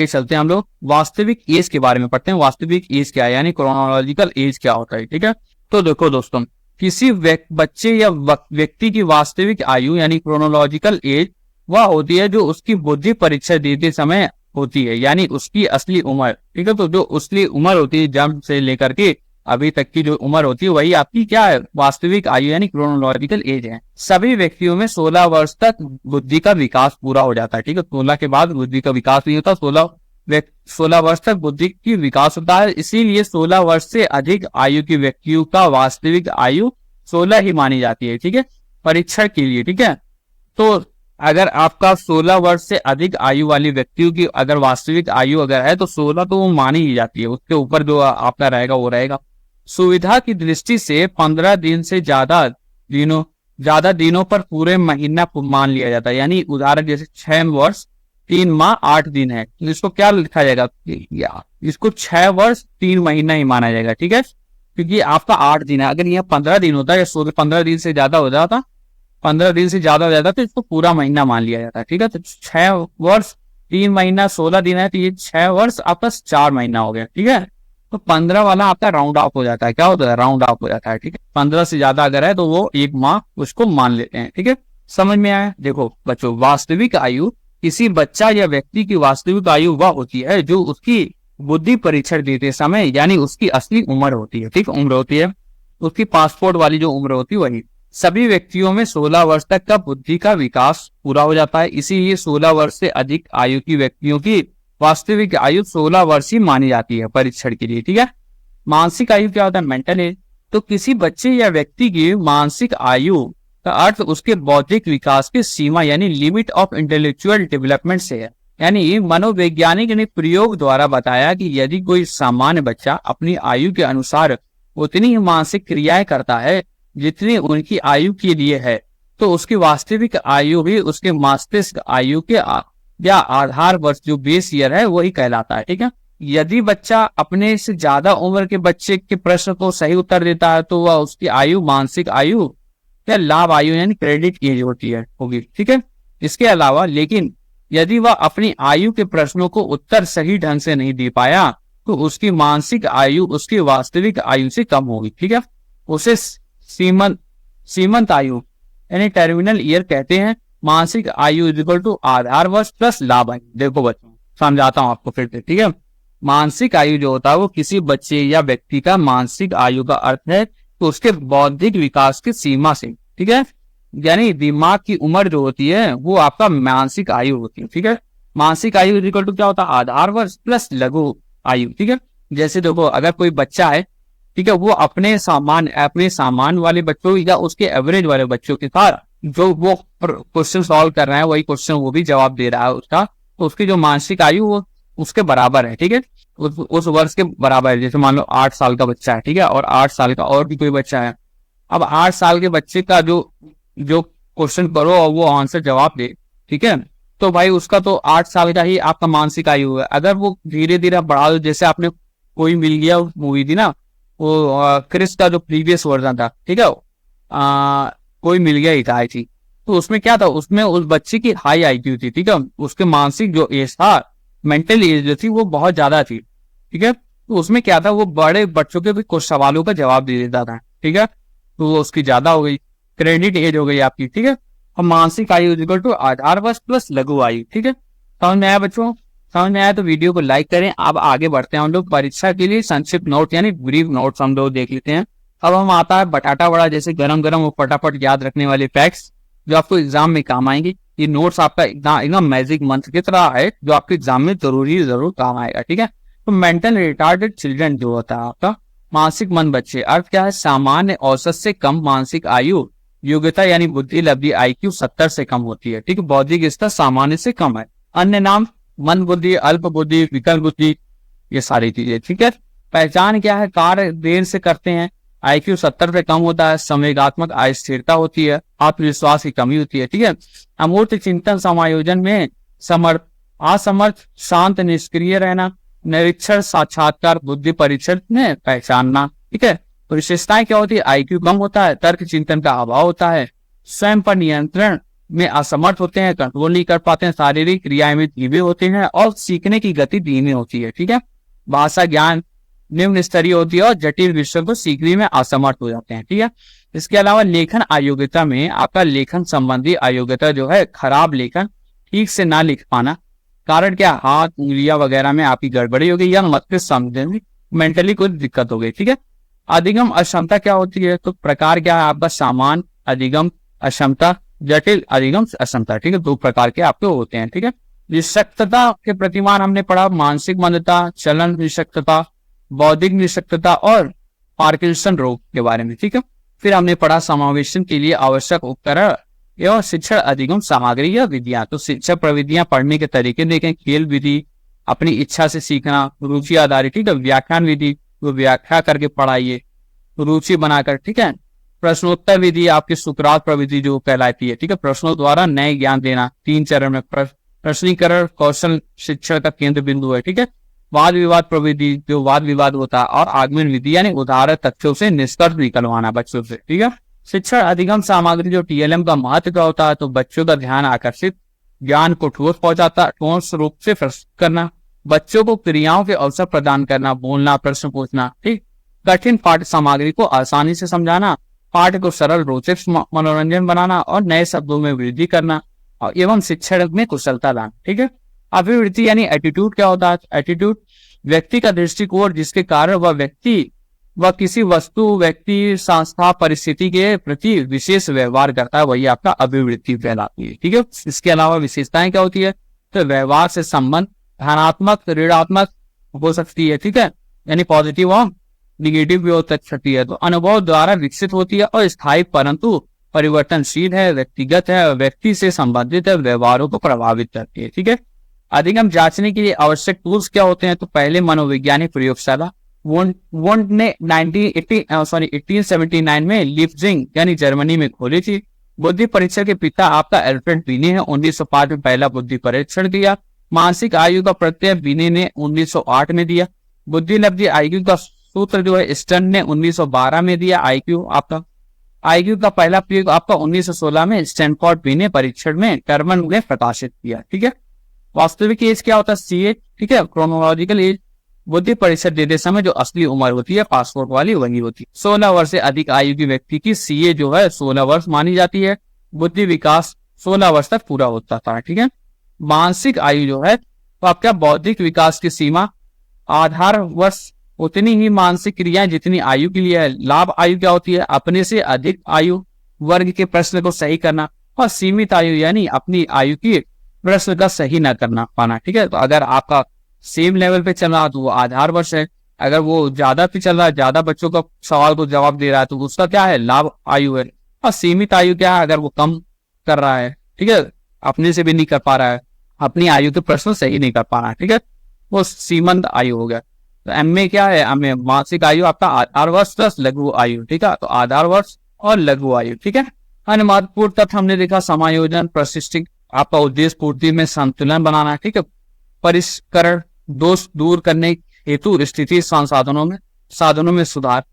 चलते हैं हम लोग वास्तविक एज के बारे में पढ़ते हैं। वास्तविक एज क्या है यानी क्रोनोलॉजिकल एज क्या होता है। ठीक है, तो देखो दोस्तों, किसी बच्चे या व्यक्ति की वास्तविक आयु यानी क्रोनोलॉजिकल एज वह होती है जो उसकी बुद्धि परीक्षा देते समय होती है, यानी उसकी असली उम्र। ठीक है, तो जो असली उम्र होती है जन्म से लेकर के अभी तक की जो उम्र होती है वही आपकी क्या है, वास्तविक आयु यानी क्रोनोलॉजिकल एज है। सभी व्यक्तियों में 16 वर्ष तक बुद्धि का विकास पूरा हो जाता है। ठीक है, 16 के बाद बुद्धि का विकास नहीं होता, 16 वर्ष तक बुद्धि की विकास होता है। इसीलिए 16 वर्ष से अधिक आयु के व्यक्तियों का वास्तविक आयु 16 ही मानी जाती है। ठीक है, परीक्षण के लिए। ठीक है, तो अगर आपका 16 वर्ष से अधिक आयु वाले व्यक्तियों की अगर वास्तविक आयु अगर है तो 16 तो वो मानी ही जाती है, उसके ऊपर जो आपका रहेगा वो रहेगा। सुविधा की दृष्टि से 15 दिन से ज्यादा दिनों पर पूरे महीना मान लिया जाता है। यानी उदाहरण जैसे 6 वर्ष 3 माह 8 दिन है, तो इसको क्या लिखा जाएगा, इसको 6 वर्ष 3 महीना ही माना जाएगा। ठीक है, क्योंकि आपका 8 दिन है। अगर यह 15 दिन होता है या 15 दिन से ज्यादा हो जाता, 15 दिन से ज्यादा हो जाता तो इसको पूरा महीना मान लिया जाता है। ठीक है, तो 6 वर्ष 3 महीना 16 दिन है, तो ये 6 वर्ष आपका 4 महीना हो गया। ठीक है, तो 15 वाला आपका राउंड ऑफ हो जाता है। क्या होता है, राउंड ऑफ हो जाता है। ठीक है, 15 से ज्यादा अगर है तो वो 1 माह उसको मान लेते हैं। ठीक है, समझ में आया? देखो बच्चों, वास्तविक आयु किसी बच्चा या व्यक्ति की वास्तविक आयु वह होती है जो उसकी बुद्धि परीक्षण देते समय यानी उसकी असली उम्र होती है। ठीक, उम्र होती है उसकी पासपोर्ट वाली जो उम्र होती है वही। सभी व्यक्तियों में 16 वर्ष तक का बुद्धि का विकास पूरा हो जाता है, इसीलिए 16 वर्ष से अधिक आयु की व्यक्तियों की वास्तविक आयु 16 वर्ष ही मानी जाती है परीक्षण के लिए। ठीक है, मानसिक आयु क्या होता है, मेंटल एज। तो किसी बच्चे या व्यक्ति की मानसिक आयु का अर्थ उसके बौद्धिक विकास की सीमा यानी लिमिट ऑफ इंटेलेक्चुअल डेवलपमेंट से है। यानी मनोवैज्ञानिक ने प्रयोग द्वारा बताया कि यदि कोई सामान्य बच्चा अपनी आयु के अनुसार उतनी ही मानसिक क्रियाएं करता है जितनी उनकी आयु के लिए है, तो उसकी वास्तविक आयु भी उसके मस्तिष्क आयु के या आधार वर्ष जो बेस ईयर है वही कहलाता है। ठीक है, यदि बच्चा अपने से ज्यादा उम्र के बच्चे के प्रश्न को सही उत्तर देता है तो वह उसकी आयु मानसिक आयु या लाभ आयु यानी क्रेडिट एज होगी। ठीक है, इसके अलावा लेकिन यदि वह अपनी आयु के प्रश्नों को उत्तर सही ढंग से नहीं दे पाया तो उसकी मानसिक आयु उसकी वास्तविक आयु से कम होगी। ठीक है, उसे सीमंत आयु यानी टर्मिनल ईयर कहते हैं। मानसिक आयु इज इक्वल टू आधार वर्ष प्लस लाभ आयु। देखो बच्चों, समझाता हूं आपको फिर से। ठीक है, मानसिक आयु जो होता है वो किसी बच्चे या व्यक्ति का मानसिक आयु का अर्थ है तो उसके बौद्धिक विकास की सीमा से। ठीक है, यानी दिमाग की उम्र जो होती है वो आपका मानसिक आयु होती है। ठीक है, मानसिक आयु इज इक्वल टू क्या होता है, आधार वर्ष प्लस लघु आयु। ठीक है, जैसे देखो अगर कोई बच्चा है, ठीक है, वो अपने सामान वाले बच्चों या उसके एवरेज वाले बच्चों के साथ जो वो क्वेश्चन सॉल्व कर रहा है वही क्वेश्चन वो भी जवाब दे रहा है उसका, तो उसकी जो मानसिक आयु वो उसके बराबर है। ठीक है, उस वर्ष के बराबर है। जैसे मान लो 8 साल का बच्चा है, ठीक है, और 8 साल का और भी कोई बच्चा है। अब 8 साल के बच्चे का जो क्वेश्चन करो और वो आंसर जवाब दे, ठीक है, तो भाई उसका तो 8 साल का ही आपका मानसिक आयु है। अगर वो धीरे धीरे बढ़ा दो, जैसे आपने कोई मिल गया मूवी थी ना, वो क्रिस का जो प्रीवियस वर्जन था, ठीक है, कोई मिल गया ही था आई थी, तो उसमें क्या था, उसमें उस बच्चे की हाई आईक्यू थी, ठीक है, उसके मानसिक जो एज था, मेंटल एज जो थी वो बहुत ज्यादा थी, ठीक है। तो उसमें क्या था, वो बड़े बच्चों के भी कुछ सवालों का जवाब दे देता था, ठीक है, तो वो उसकी ज्यादा हो गई, क्रेडिट एज हो गई आपकी, ठीक है। और मानसिक आयु इक्वल टू आधार वर्ष प्लस लघु आयु, ठीक है। समझ में आया बच्चों? समझ में आया तो वीडियो को लाइक करें। अब आगे बढ़ते हैं हम लोग परीक्षा के लिए संक्षिप्त नोट यानी ब्रीफ नोट्स हम लोग देख लेते हैं। अब हम आता है बटाटा वड़ा जैसे गरम गरम वो फटाफट याद रखने वाले फैक्ट्स जो आपको एग्जाम में काम आएंगे। ये नोट्स आपका एकदम मैजिक मंत्र की तरह है जो आपके एग्जाम में जरूर काम आएगा, ठीक है। तो मेंटल रिटार्डेड चिल्ड्रन जो होता है आपका मानसिक मंद बच्चे, अर्थ क्या है, सामान्य औसत से कम मानसिक आयु, योग्यता यानी बुद्धि लब्धि IQ 70 से कम होती है, ठीक है, बौद्धिक स्तर सामान्य से कम है। अन्य नाम मंद बुद्धि, अल्प बुद्धि, विकल बुद्धि, ये सारी चीजें, ठीक है। पहचान क्या है, कार्य देर से करते हैं, IQ 70 से कम होता है, संवेगात्मक अस्थिरता होती है, आत्मविश्वास की कमी होती है, ठीक है। अमूर्त चिंतन समायोजन में असमर्थ, शांत निष्क्रिय रहना, निरीक्षण साक्षात्कार, बुद्धि परीक्षण में पहचानना, ठीक है। तो विशेषताएं क्या होती है, IQ कम होता है, तर्क चिंतन का अभाव होता है, स्वयं पर नियंत्रण में असमर्थ होते हैं, कंट्रोल नहीं कर पाते हैं, शारीरिक क्रियाएं में धीमे होते हैं और सीखने की गति धीमी होती है, ठीक है। भाषा ज्ञान निम्न स्तरीय होती है और जटिल विषयों को सीखने में असमर्थ हो जाते हैं, ठीक है। इसके अलावा लेखन अयोग्यता में आपका लेखन संबंधी अयोग्यता जो है, खराब लेखन, ठीक से ना लिख पाना, कारण क्या, हाथ उंगलियां वगैरह में आपकी गड़बड़ी हो गई या मस्तिष्क समझने में मेंटली कोई दिक्कत हो गई, ठीक है। अधिगम अक्षमता क्या होती है, तो प्रकार क्या है आपका, सामान्य अधिगम अक्षमता, जटिल अधिगम अक्षमता, ठीक है, 2 प्रकार के आपके होते हैं, ठीक है। निशक्तता के प्रतिमान हमने पढ़ा, मानसिक मंदता, चलन निशक्तता, बौद्धिक निशक्तता और पार्किंसन रोग के बारे में, ठीक है। फिर हमने पढ़ा समावेशन के लिए आवश्यक उपकरण एवं शिक्षण अधिगम सामग्री या विधियां। तो शिक्षण प्रविधियां पढ़ने के तरीके देखें, खेल विधि, अपनी इच्छा से सीखना, रुचि आधारित, ठीक है, व्याख्यान विधि, वो व्याख्या करके पढ़ाइए रुचि बनाकर, ठीक है। प्रश्नोत्तर विधि आपकी सुकरात प्रविधि जो कहलाती है, ठीक है, प्रश्नों द्वारा नए ज्ञान देना, 3 चरण में प्रश्नीकरण कौशल शिक्षण का केंद्र बिंदु है, ठीक है। वाद विवाद प्रविधि जो वाद विवाद होता है, और आगमन विधि यानी उदाहरण तथ्यों से निष्कर्ष निकलवाना बच्चों से, ठीक है। शिक्षण अधिगम सामग्री जो TLM का महत्व क्या होता है, तो बच्चों का ध्यान आकर्षित, ज्ञान को ठोस रूप से प्रस्तुत करना, बच्चों को क्रियाओं के अवसर प्रदान करना, बोलना, प्रश्न पूछना, ठीक, कठिन पाठ्य सामग्री को आसानी से समझाना, पाठ को सरल रोचक मनोरंजन बनाना और नए शब्दों में वृद्धि करना और एवं शिक्षण में कुशलता लाना, ठीक है। अभिवृत्ति यानी एटीट्यूड क्या होता है, एटीट्यूड व्यक्ति का दृष्टिकोण जिसके कारण वह व्यक्ति व किसी वस्तु, व्यक्ति, संस्था, परिस्थिति के प्रति विशेष व्यवहार करता है, वही आपका अभिवृत्ति कहलाती है, ठीक है। इसके अलावा विशेषताएं क्या होती है, तो व्यवहार से संबंध धनात्मक ऋणात्मक हो सकती है, ठीक है, यानी पॉजिटिव और निगेटिव भी हो सकती है। तो अनुभव द्वारा विकसित होती है और स्थायी परंतु परिवर्तनशील है, व्यक्तिगत है, व्यक्ति से संबंधित है, व्यवहारों को प्रभावित करती है, ठीक है। अधिगम जांचने के लिए आवश्यक टूल्स क्या होते हैं, तो पहले मनोवैज्ञानिक प्रयोगशाला वोंड ने 1879 में लीप्जिग यानी जर्मनी में खोली थी। बुद्धि परीक्षण के पिता आपका एल्फ्रेड बीने है, 1905 में पहला बुद्धि परीक्षण दिया। मानसिक आयु का प्रत्यय बीने ने 1908 में दिया। बुद्धि लब्धि IQ का सूत्र जो है स्टर्न ने 1912 में दिया। IQ का पहला प्रयोग आपका 1916 में स्टैनफोर्ड बीने परीक्षण में टर्मन ने प्रकाशित किया, ठीक है। वास्तविक एज क्या होता है, CA, ठीक है, क्रोनोलॉजिकल एज बुद्धि परीक्षा देते समय जो असली उम्र होती है पासपोर्ट वाली वही होती है। 16 वर्ष से अधिक आयु की व्यक्ति की CA जो है 16 वर्ष मानी जाती है। बुद्धि विकास 16 वर्ष तक पूरा होता था, ठीक है। मानसिक आयु जो है तो आपका बौद्धिक विकास की सीमा आधार वर्ष, उतनी ही मानसिक क्रियाएं जितनी आयु के लिए है। लाभ आयु क्या होती है, अपने से अधिक आयु वर्ग के प्रश्न को सही करना, और सीमित आयु यानी अपनी आयु की प्रश्न का सही न करना पाना, ठीक है। तो अगर आपका सेम लेवल पे चल रहा तो वो आधार वर्ष है, अगर वो ज्यादा पे चल रहा है, ज्यादा बच्चों का सवाल को जवाब दे रहा है तो उसका क्या है, लाभ आयु है। और सीमित आयु क्या है, अगर वो कम कर रहा है, ठीक है, अपने से भी नहीं कर पा रहा है, अपनी आयु के प्रश्न सही नहीं कर पा रहा है, ठीक है, वो सीमंत आयु हो गया। तो एम में क्या है, एम में मानसिक आयु आपका आधार वर्ष प्लस लघु आयु, ठीक है, तो आधार वर्ष और लघु आयु, ठीक है। अन्य महत्वपूर्ण तथ्य हमने देखा समायोजन, प्रशिक्षित आपका उद्देश्य पूर्ति में संतुलन बनाना है, ठीक है। परिष्करण, दोष दूर करने हेतु स्थिति साधनों में सुधार।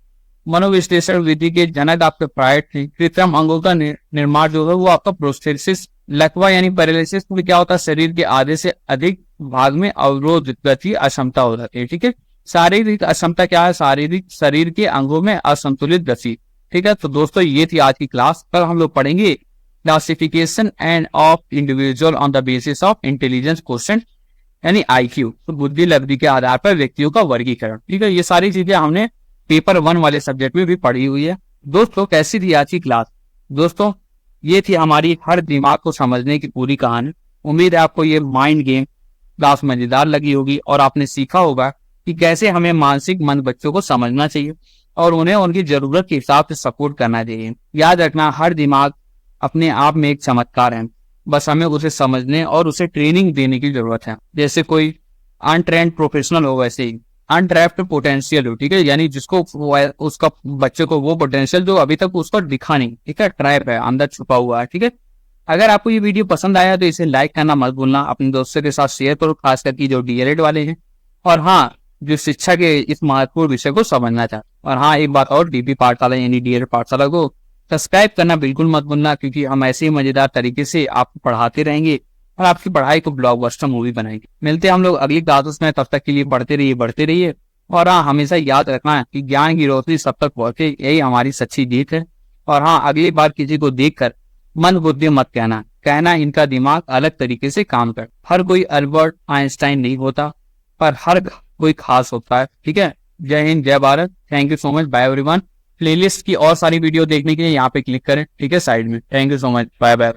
मनोविश्लेषण विधि के जनक आपके फ्रायड थे। कृत्रिम अंगों का निर्माण जो है वो आपका प्रोस्थेसिस। लकवा यानी पैरालिसिस में क्या होता है, शरीर के आधे से अधिक भाग में अवरोध, गति, अक्षमता हो जाती है, ठीक है। शारीरिक अक्षमता क्या है, शारीरिक शरीर के अंगों में असंतुलित गति, ठीक है। तो दोस्तों ये थी आज की क्लास। कल हम लोग पढ़ेंगे classification end of individual on the basis of intelligence question यानी IQ, तो बुद्धि लब्धि के आधार पर व्यक्तियों का वर्गीकरण, ठीक है। ये सारी चीजें हमने पेपर 1 वाले सब्जेक्ट में भी पढ़ी हुई है। दोस्तों कैसी थी आज की क्लास? दोस्तों ये थी हमारी हर दिमाग को समझने की पूरी कहानी। उम्मीद है आपको ये माइंड गेम क्लास मजेदार लगी होगी और आपने सीखा होगा कि कैसे हमें मानसिक मंद बच्चों को समझना चाहिए और उन्हें उनकी जरूरत के हिसाब से सपोर्ट करना चाहिए। याद रखना, हर दिमाग अपने आप में एक चमत्कार है, बस हमें उसे समझने और उसे ट्रेनिंग देने की जरूरत है। जैसे कोई अनट्रेंड प्रोफेशनल हो, वैसे ही अनट्रैप्ड पोटेंशियल हो, ठीक है। यानी जिसको उसका बच्चे को वो पोटेंशियल जो अभी तक उसको दिखा नहीं, ठीक है, ट्रैप है, अंदर छुपा हुआ है, ठीक है। अगर आपको ये वीडियो पसंद आया तो इसे लाइक करना मत भूलना, अपने दोस्तों के साथ शेयर करो, खास करके जो DLED वाले हैं और हाँ जो शिक्षा के इस महत्वपूर्ण विषय को समझना चाहते। और हाँ एक बात और, DP पाठशाला यानी DLED पाठशाला को सब्सक्राइब करना बिल्कुल मत भूलना, क्योंकि हम ऐसे ही मजेदार तरीके से आपको पढ़ाते रहेंगे और आपकी पढ़ाई को ब्लॉकबस्टर मूवी बनाएंगे। मिलते हैं हम लोग अगली क्लासेस में, तब तक के लिए बढ़ते रहिए और हाँ हमेशा याद रखना है कि ज्ञान की रोशनी सब तक पहुंचे, यही हमारी सच्ची जीत है। और हाँ अगली बार किसी को देखकर मन बुद्धि मत कहना इनका दिमाग अलग तरीके से काम कर। हर कोई अल्बर्ट आइंस्टाइन नहीं होता, पर हर कोई खास होता है, ठीक है। Jai Hind, Jai Bharat, thank you so much, bye everyone. Playlist की और सारी वीडियो देखने के लिए यहाँ पे क्लिक करें, ठीक है, साइड में। Thank you so much, bye bye.